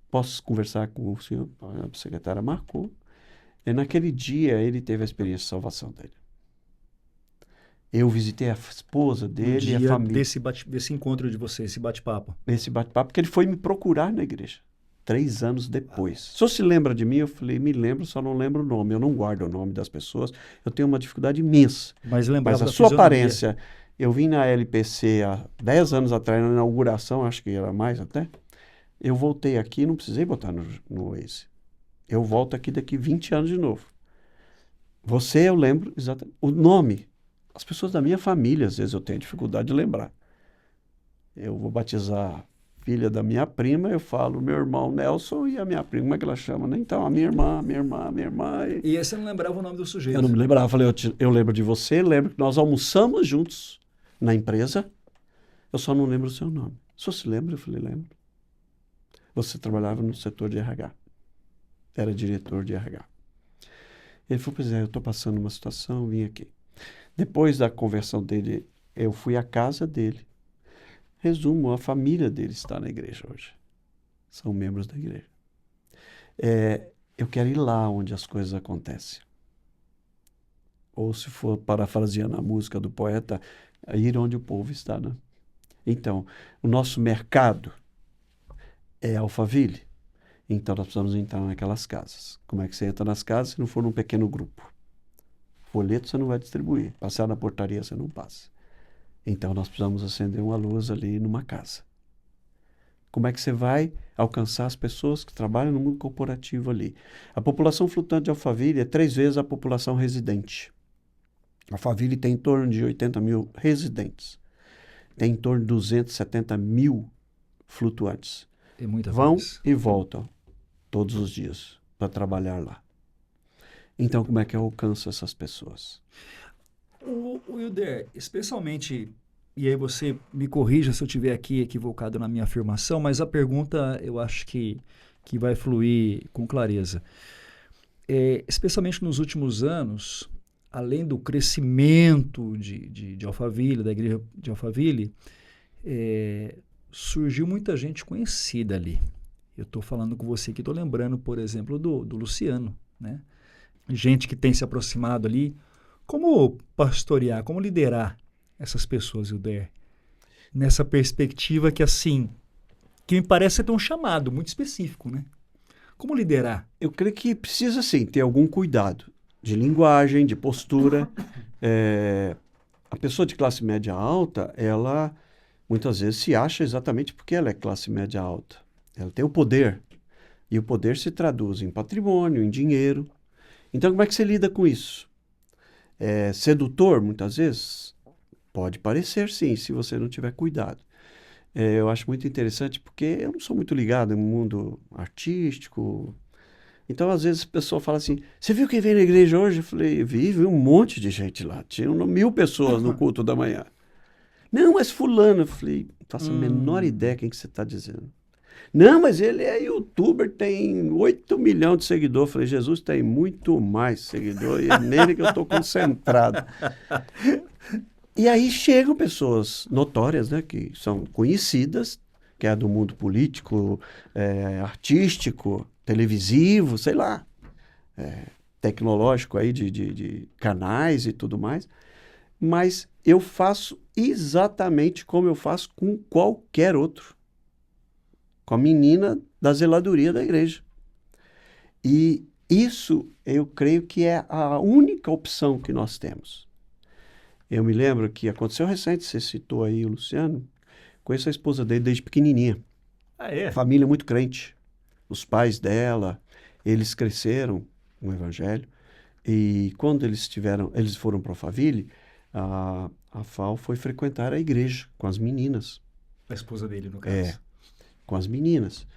Posso conversar com o senhor? A secretária marcou. E naquele dia ele teve a experiência de salvação dele. Eu visitei a esposa dele e a família. Desse encontro de vocês, esse bate-papo. Esse bate-papo, porque ele foi me procurar na igreja. 3 anos depois. O senhor se lembra de mim? Eu falei, me lembro, só não lembro o nome. Eu não guardo o nome das pessoas. Eu tenho uma dificuldade imensa. Mas a sua aparência... Eu vim na LPC há 10 anos atrás, na inauguração, acho que era mais até. Eu voltei aqui, não precisei botar no Waze. Eu volto aqui daqui 20 anos de novo. Você, eu lembro exatamente. O nome. As pessoas da minha família, às vezes eu tenho dificuldade de lembrar. Eu vou batizar filha da minha prima, eu falo meu irmão Nelson e a minha prima, como é que ela chama, né? Então, a minha irmã. E aí você não lembrava o nome do sujeito? Eu não me lembrava, eu falei, eu lembro de você, lembro que nós almoçamos juntos na empresa, eu só não lembro o seu nome. O senhor se lembra? Eu falei, lembro. Você trabalhava no setor de RH. Era diretor de RH. Ele falou, pois é, eu estou passando uma situação, vim aqui. Depois da conversão dele, eu fui à casa dele. Resumo, a família dele está na igreja hoje. São membros da igreja. Eu quero ir lá onde as coisas acontecem. Ou se for parafraseando a música do poeta, ir onde o povo está, né? Então, o nosso mercado é Alphaville. Então, nós precisamos entrar naquelas casas. Como é que você entra nas casas se não for num pequeno grupo? Folheto você não vai distribuir. Passar na portaria você não passa. Então, nós precisamos acender uma luz ali numa casa. Como é que você vai alcançar as pessoas que trabalham no mundo corporativo ali? A população flutuante de Alphaville é 3 vezes a população residente. Alphaville tem em torno de 80 mil residentes. Tem em torno de 270 mil flutuantes. É muita Vão coisa. e voltam todos os dias para trabalhar lá. Então, como é que eu alcanço essas pessoas? O Wilder, especialmente, e aí você me corrija se eu estiver aqui equivocado na minha afirmação, mas a pergunta eu acho que vai fluir com clareza. Especialmente nos últimos anos, além do crescimento de Alphaville, da igreja de Alphaville, surgiu muita gente conhecida ali. Eu estou falando com você aqui, estou lembrando, por exemplo, do Luciano, né? Gente que tem se aproximado ali. Como pastorear, como liderar essas pessoas, Wilder? Nessa perspectiva que, assim, que me parece ter um chamado muito específico, né? Como liderar? Eu creio que precisa, sim, ter algum cuidado de linguagem, de postura. A pessoa de classe média alta, ela muitas vezes se acha exatamente porque ela é classe média alta. Ela tem o poder. E o poder se traduz em patrimônio, em dinheiro. Então, como é que você lida com isso? Sedutor, muitas vezes? Pode parecer, sim, se você não tiver cuidado. Eu acho muito interessante porque eu não sou muito ligado no mundo artístico. Então, às vezes, a pessoa fala assim, você viu quem veio na igreja hoje? Eu falei, vi um monte de gente lá. Tinha 1000 pessoas no culto da manhã. Não, mas fulano. Eu falei, não faço a menor ideia quem que você está dizendo. Não, mas ele é youtuber, tem 8 milhões de seguidores. Eu falei, Jesus tem muito mais seguidores e é nele que eu estou concentrado. E aí chegam pessoas notórias, né, que são conhecidas, que é do mundo político, artístico, televisivo, sei lá, tecnológico aí de canais e tudo mais. Mas eu faço exatamente como eu faço com qualquer outro. Com a menina da zeladoria da igreja. E isso, eu creio que é a única opção que nós temos. Eu me lembro que aconteceu recente, você citou aí o Luciano, conheço a esposa dele desde pequenininha. Ah, é? Família muito crente. Os pais dela, eles cresceram no evangelho. E quando eles foram para Alphaville, a Fal foi frequentar a igreja com as meninas. A esposa dele, no caso. Com as meninas.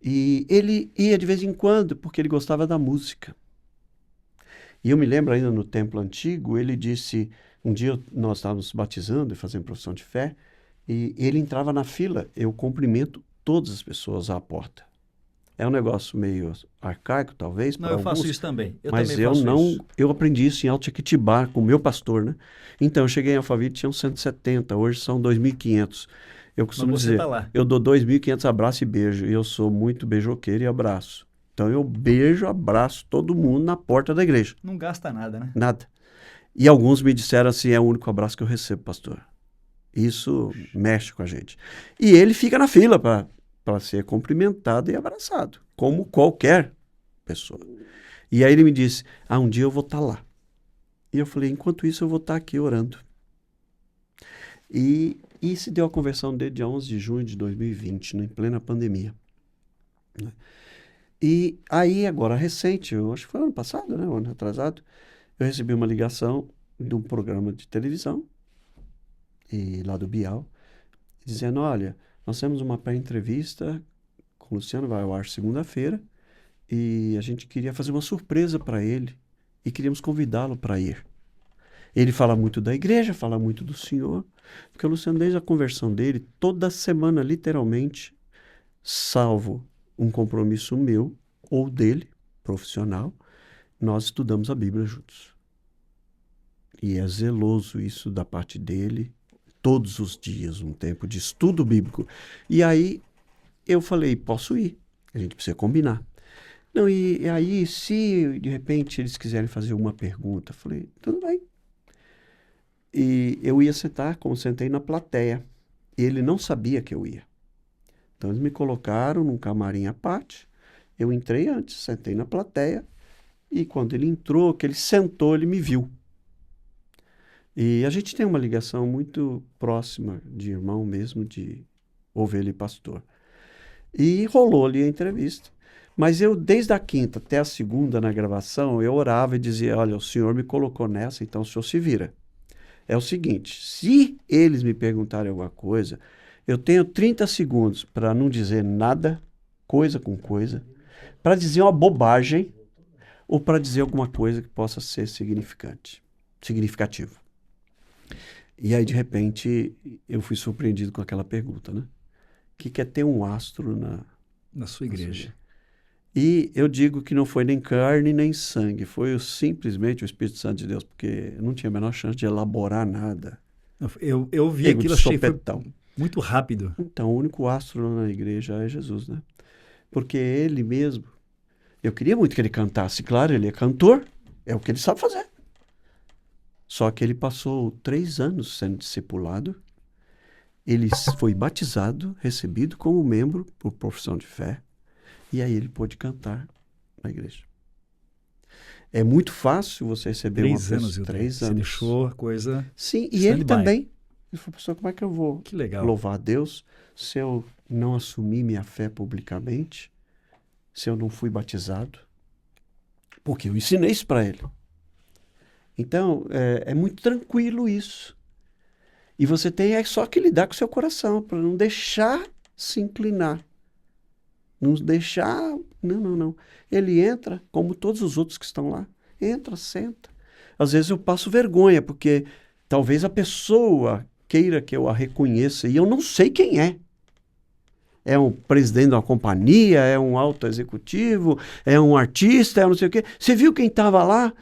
E ele ia de vez em quando, porque ele gostava da música. E eu me lembro ainda no templo antigo, ele disse, um dia nós estávamos batizando e fazendo profissão de fé, e ele entrava na fila, eu cumprimento todas as pessoas à porta. É um negócio meio arcaico, talvez, Não, para eu alguns, faço isso também. mas eu aprendi isso em Altiquitibá, com o meu pastor, né? Então, eu cheguei em Alphaville, tinham 170, hoje são 2.500. Eu costumo dizer, eu dou 2.500 abraços e beijo, e eu sou muito beijoqueiro e abraço. Então eu beijo, abraço todo mundo na porta da igreja. Não gasta nada, né? Nada. E alguns me disseram assim, é o único abraço que eu recebo, pastor. Isso mexe com a gente. E ele fica na fila para ser cumprimentado e abraçado, como qualquer pessoa. E aí ele me disse, um dia eu vou estar lá. E eu falei, enquanto isso eu vou estar aqui orando. E se deu a conversão dele dia 11 de junho de 2020, em plena pandemia. E aí, agora recente, eu acho que foi ano passado, né, ano atrasado, eu recebi uma ligação de um programa de televisão, lá do Bial, dizendo, olha, nós temos uma pré-entrevista com o Luciano, vai ao ar segunda-feira, e a gente queria fazer uma surpresa para ele, e queríamos convidá-lo para ir. Ele fala muito da igreja, fala muito do Senhor, porque o Luciano, desde a conversão dele, toda semana, literalmente, salvo um compromisso meu ou dele, profissional, nós estudamos a Bíblia juntos. E é zeloso isso da parte dele, todos os dias, um tempo de estudo bíblico. E aí eu falei, posso ir, a gente precisa combinar. Não, e aí, se de repente eles quiserem fazer uma pergunta, eu falei, tudo bem. E eu ia sentar, como sentei na plateia. E ele não sabia que eu ia. Então eles me colocaram num camarim à parte. Eu entrei antes, sentei na plateia. E quando ele entrou, que ele sentou, ele me viu. E a gente tem uma ligação muito próxima de irmão mesmo, de ovelha e pastor. E rolou ali a entrevista. Mas eu, desde a quinta até a segunda na gravação, eu orava e dizia, olha, o Senhor me colocou nessa, então o Senhor se vira. É o seguinte, se eles me perguntarem alguma coisa, eu tenho 30 segundos para não dizer nada, coisa com coisa, para dizer uma bobagem ou para dizer alguma coisa que possa ser significativo. E aí, de repente, eu fui surpreendido com aquela pergunta, né? O que é ter um astro na sua igreja? E eu digo que não foi nem carne nem sangue, foi simplesmente o Espírito Santo de Deus, porque eu não tinha a menor chance de elaborar nada. Eu vi Pego aquilo, de achei sopetão. Muito rápido. Então, o único astro na igreja é Jesus, né? Porque ele mesmo, eu queria muito que ele cantasse, claro, ele é cantor, é o que ele sabe fazer. Só que ele passou 3 anos sendo discipulado, ele foi batizado, recebido como membro por profissão de fé, e aí ele pôde cantar na igreja. É muito fácil você receber 3 uma pessoa... anos, 3 anos. Você deixou a coisa... Sim, e ele também. Ele falou, pessoal, como é que eu vou louvar a Deus se eu não assumi minha fé publicamente, se eu não fui batizado? Porque eu ensinei isso para ele. Então, é muito tranquilo isso. E você tem só que lidar com o seu coração, para não deixar se inclinar. Não deixar... Não. Ele entra, como todos os outros que estão lá. Entra, senta. Às vezes eu passo vergonha, porque talvez a pessoa queira que eu a reconheça, e eu não sei quem é. É um presidente de uma companhia, é um alto executivo, é um artista, é não sei o quê. Você viu quem estava lá?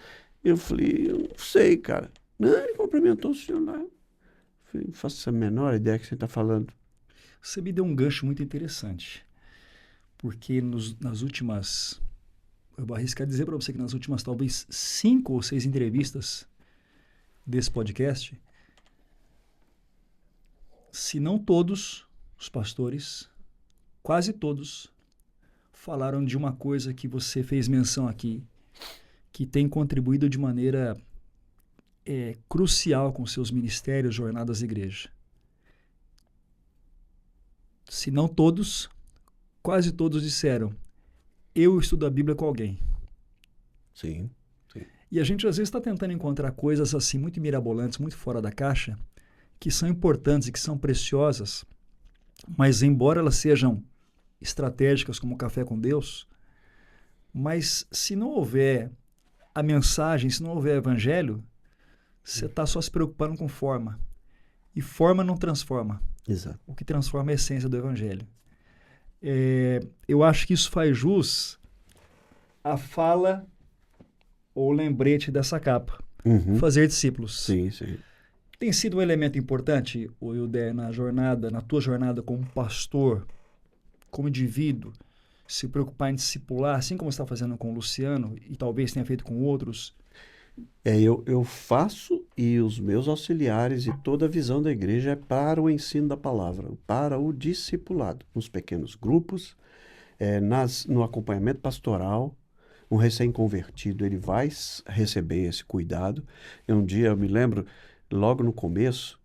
Eu falei, eu não sei, cara. Não, ele cumprimentou o senhor lá. Eu falei, não faço a menor ideia que você está falando. Você me deu um gancho muito interessante. Porque nas últimas... Eu vou arriscar dizer para você que nas últimas talvez 5 ou 6 entrevistas desse podcast, se não todos os pastores, quase todos, falaram de uma coisa que você fez menção aqui, que tem contribuído de maneira crucial com seus ministérios, jornadas da igreja. Se não todos, quase todos disseram, eu estudo a Bíblia com alguém. Sim. E a gente às vezes está tentando encontrar coisas assim muito mirabolantes, muito fora da caixa, que são importantes e que são preciosas, mas embora elas sejam estratégicas como café com Deus, mas se não houver a mensagem, se não houver evangelho, você está só se preocupando com forma. E forma não transforma. Exato. O que transforma é a essência do evangelho. Eu acho que isso faz jus à fala ou lembrete dessa capa. Fazer discípulos. Sim. Tem sido um elemento importante, Wilder, na tua jornada como pastor, como indivíduo, se preocupar em discipular, assim como você está fazendo com o Luciano e talvez tenha feito com outros? Eu faço, e os meus auxiliares e toda a visão da igreja é para o ensino da palavra, para o discipulado, nos pequenos grupos, no acompanhamento pastoral. Um recém-convertido, ele vai receber esse cuidado. Um dia, eu me lembro, logo no começo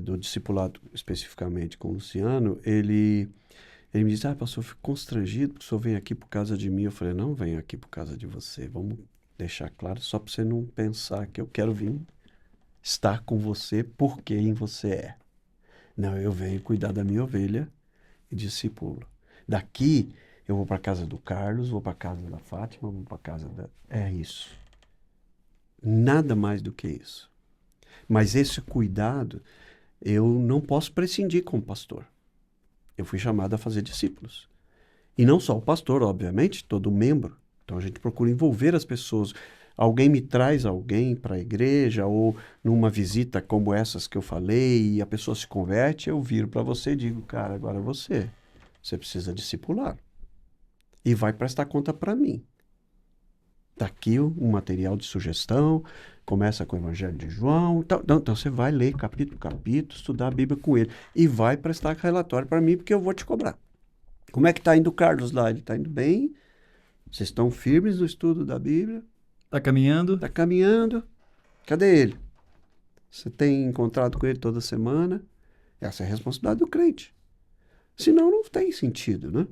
do discipulado, especificamente com o Luciano, ele me disse, pastor, eu fico constrangido porque o senhor vem aqui por causa de mim. Eu falei, não venho aqui por causa de você, vamos deixar claro, só para você não pensar que eu quero vir estar com você porque em você é. Não, eu venho cuidar da minha ovelha e discípulo. Daqui eu vou para a casa do Carlos, vou para a casa da Fátima, vou para a casa da... É isso. Nada mais do que isso. Mas esse cuidado, eu não posso prescindir como pastor. Eu fui chamado a fazer discípulos. E não só o pastor, obviamente, todo membro. Então a gente procura envolver as pessoas. Alguém me traz alguém para a igreja, ou numa visita como essas que eu falei, e a pessoa se converte, eu viro para você e digo, cara, agora você precisa discipular. E vai prestar conta para mim. Está aqui um material de sugestão, começa com o Evangelho de João. Então você vai ler capítulo por capítulo, estudar a Bíblia com ele. E vai prestar relatório para mim, porque eu vou te cobrar. Como é que está indo o Carlos lá? Ele está indo bem? Vocês estão firmes no estudo da Bíblia? Está caminhando? Está caminhando. Cadê ele? Você tem encontrado com ele toda semana? Essa é a responsabilidade do crente. Senão não tem sentido, né?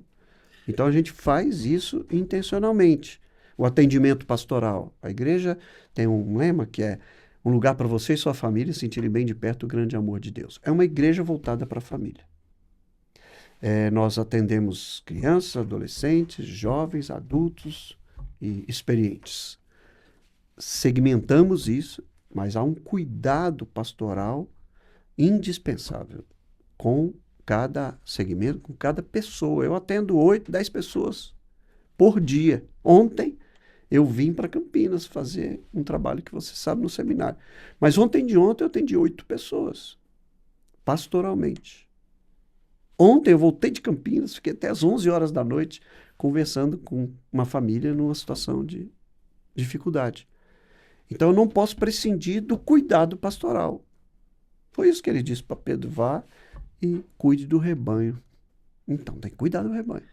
Então a gente faz isso intencionalmente. O atendimento pastoral. A igreja tem um lema que é um lugar para você e sua família sentirem bem de perto o grande amor de Deus. É uma igreja voltada para a família. Nós atendemos crianças, adolescentes, jovens, adultos e experientes. Segmentamos isso, mas há um cuidado pastoral indispensável com cada segmento, com cada pessoa. Eu atendo 8, 10 pessoas por dia. Ontem eu vim para Campinas fazer um trabalho que você sabe no seminário. Mas ontem eu atendi 8 pessoas, pastoralmente. Ontem eu voltei de Campinas, fiquei até às 11 horas da noite conversando com uma família numa situação de dificuldade. Então eu não posso prescindir do cuidado pastoral. Foi isso que ele disse para Pedro, vá e cuide do rebanho. Então tem que cuidar do rebanho.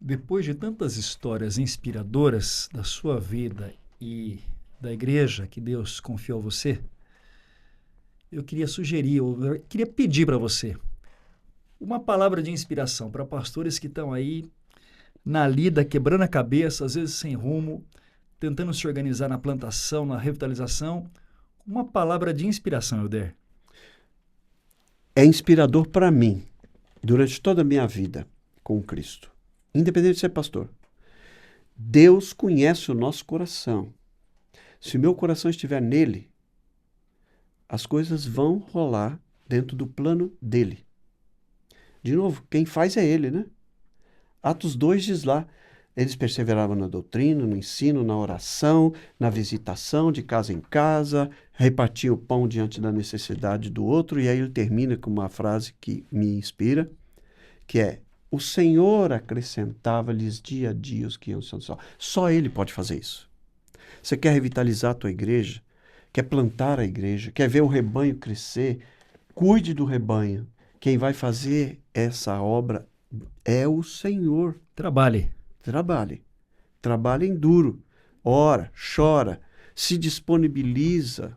Depois de tantas histórias inspiradoras da sua vida e da igreja que Deus confiou a você, eu queria pedir para você uma palavra de inspiração para pastores que estão aí na lida, quebrando a cabeça, às vezes sem rumo, tentando se organizar na plantação, na revitalização. Uma palavra de inspiração, Elder. É inspirador para mim, durante toda a minha vida com Cristo, independente de ser pastor. Deus conhece o nosso coração. Se o meu coração estiver nele, as coisas vão rolar dentro do plano dele. De novo, quem faz é ele, né? Atos 2 diz lá, eles perseveravam na doutrina, no ensino, na oração, na visitação de casa em casa, repartiam o pão diante da necessidade do outro, e aí ele termina com uma frase que me inspira, que é, o Senhor acrescentava-lhes dia a dia os que iam sendo salvos. Só ele pode fazer isso. Você quer revitalizar a tua igreja? Quer plantar a igreja? Quer ver o rebanho crescer? Cuide do rebanho. Quem vai fazer essa obra é o Senhor. Trabalhe. Trabalhem duro. Ora, chora, se disponibiliza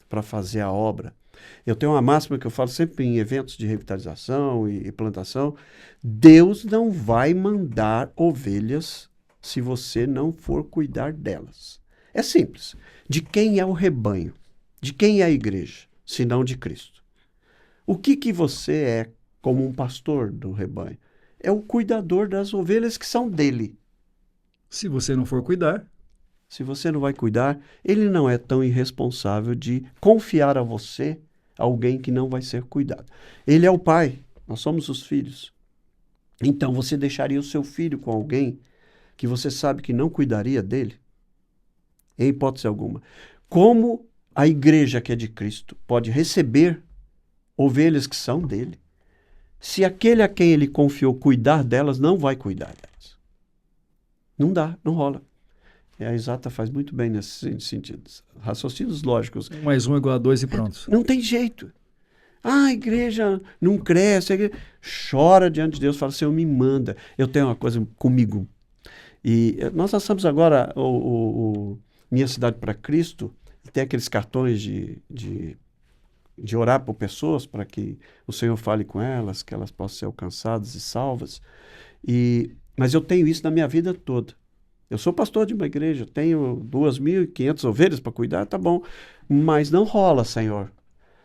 para fazer a obra. Eu tenho uma máxima que eu falo sempre em eventos de revitalização e plantação. Deus não vai mandar ovelhas se você não for cuidar delas. É simples. De quem é o rebanho? De quem é a igreja? Senão de Cristo. O que você é como um pastor do rebanho? É o cuidador das ovelhas que são dele. Se você não for cuidar... Se você não vai cuidar, ele não é tão irresponsável de confiar a você alguém que não vai ser cuidado. Ele é o pai, nós somos os filhos. Então você deixaria o seu filho com alguém que você sabe que não cuidaria dele? Em hipótese alguma. Como a igreja que é de Cristo pode receber ovelhas que são dele, se aquele a quem ele confiou cuidar delas não vai cuidar delas? Não dá, não rola. E a Exata faz muito bem nesse sentido. Raciocínios lógicos. 1 mais 1 é igual a 2 e pronto. Não tem jeito. A igreja não cresce. A igreja chora diante de Deus, fala, Senhor, me manda. Eu tenho uma coisa comigo. E nós lançamos agora o Minha Cidade para Cristo. Tem aqueles cartões de orar por pessoas para que o Senhor fale com elas, que elas possam ser alcançadas e salvas. Mas eu tenho isso na minha vida toda. Eu sou pastor de uma igreja, tenho 2.500 ovelhas para cuidar, tá bom. Mas não rola, Senhor.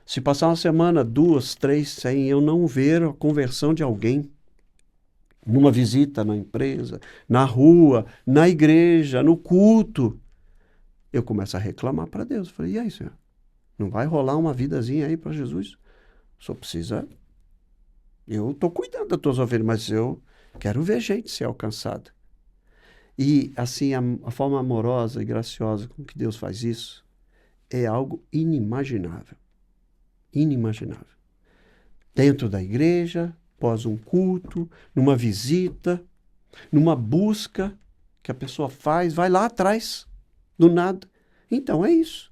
Se passar uma semana, 2, 3, sem eu não ver a conversão de alguém, numa visita na empresa, na rua, na igreja, no culto, eu começo a reclamar para Deus. Eu falei, e aí, Senhor? Não vai rolar uma vidazinha aí para Jesus? Só precisa... Eu estou cuidando das tuas ovelhas, mas eu quero ver gente ser alcançada. E, assim, a forma amorosa e graciosa com que Deus faz isso é algo inimaginável. Inimaginável. Dentro da igreja, após um culto, numa visita, numa busca que a pessoa faz, vai lá atrás, do nada. Então é isso.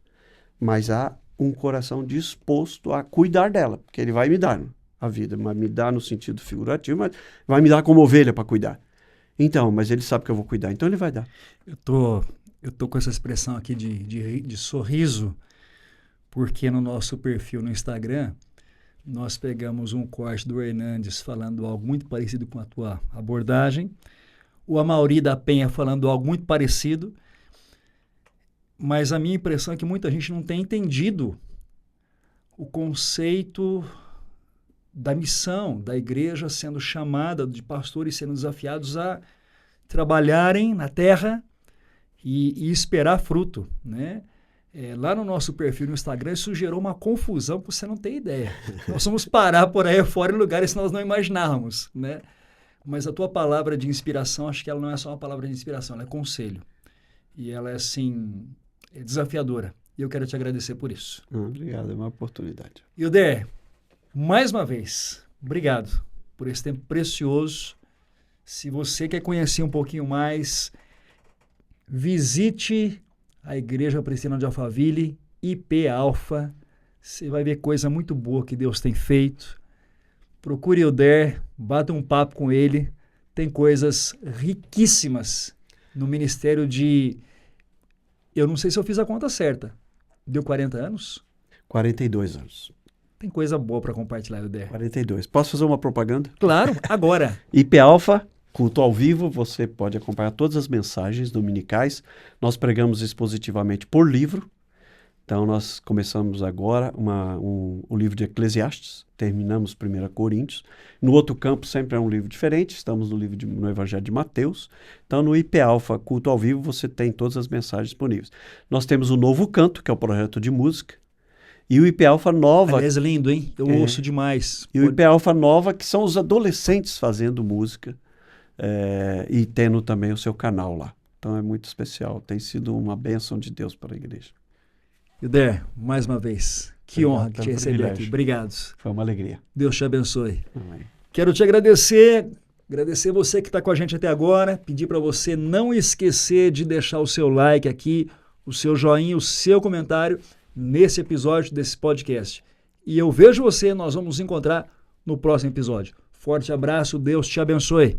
Mas há um coração disposto a cuidar dela, porque ele vai me dar a vida, mas me dá no sentido figurativo, mas vai me dar como ovelha para cuidar. Então, mas ele sabe que eu vou cuidar, então ele vai dar. Eu tô com essa expressão aqui de sorriso, porque no nosso perfil no Instagram, nós pegamos um corte do Hernandes falando algo muito parecido com a tua abordagem, o Amaury da Penha falando algo muito parecido, mas a minha impressão é que muita gente não tem entendido o conceito da missão da igreja sendo chamada, de pastores sendo desafiados a trabalharem na terra e esperar fruto, né? Lá no nosso perfil no Instagram, isso gerou uma confusão que você não tem ideia. Nós vamos parar por aí fora em lugares que nós não imaginávamos, né? Mas a tua palavra de inspiração, acho que ela não é só uma palavra de inspiração, ela é conselho. E ela é, assim, desafiadora. E eu quero te agradecer por isso. Obrigado, é uma oportunidade. Hilder, mais uma vez, obrigado por esse tempo precioso. Se você quer conhecer um pouquinho mais, visite a Igreja Presbiteriana de Alphaville, IP Alfa. Você vai ver coisa muito boa que Deus tem feito. Procure Hilder, bata um papo com ele. Tem coisas riquíssimas no ministério de... Eu não sei se eu fiz a conta certa. Deu 40 anos? 42 anos. Tem coisa boa para compartilhar, Hilder. 42. Posso fazer uma propaganda? Claro, agora. IP Alfa, culto ao vivo, você pode acompanhar todas as mensagens dominicais. Nós pregamos expositivamente por livro. Então, nós começamos agora o livro de Eclesiastes, terminamos 1 Coríntios. No outro campo sempre é um livro diferente, estamos no Evangelho de Mateus. Então, no IP Alfa, culto ao vivo, você tem todas as mensagens disponíveis. Nós temos o Novo Canto, que é o projeto de música, e o IP Alfa Nova... Aliás, lindo, hein? Eu ouço demais. E o IP Alfa Nova, que são os adolescentes fazendo música e tendo também o seu canal lá. Então, é muito especial. Tem sido uma bênção de Deus para a igreja. Hilder, mais uma vez, que honra que te receber aqui. Obrigado. Foi uma alegria. Deus te abençoe. Amém. Quero te agradecer você que está com a gente até agora, pedir para você não esquecer de deixar o seu like aqui, o seu joinha, o seu comentário nesse episódio desse podcast. E eu vejo você, nós vamos nos encontrar no próximo episódio. Forte abraço, Deus te abençoe.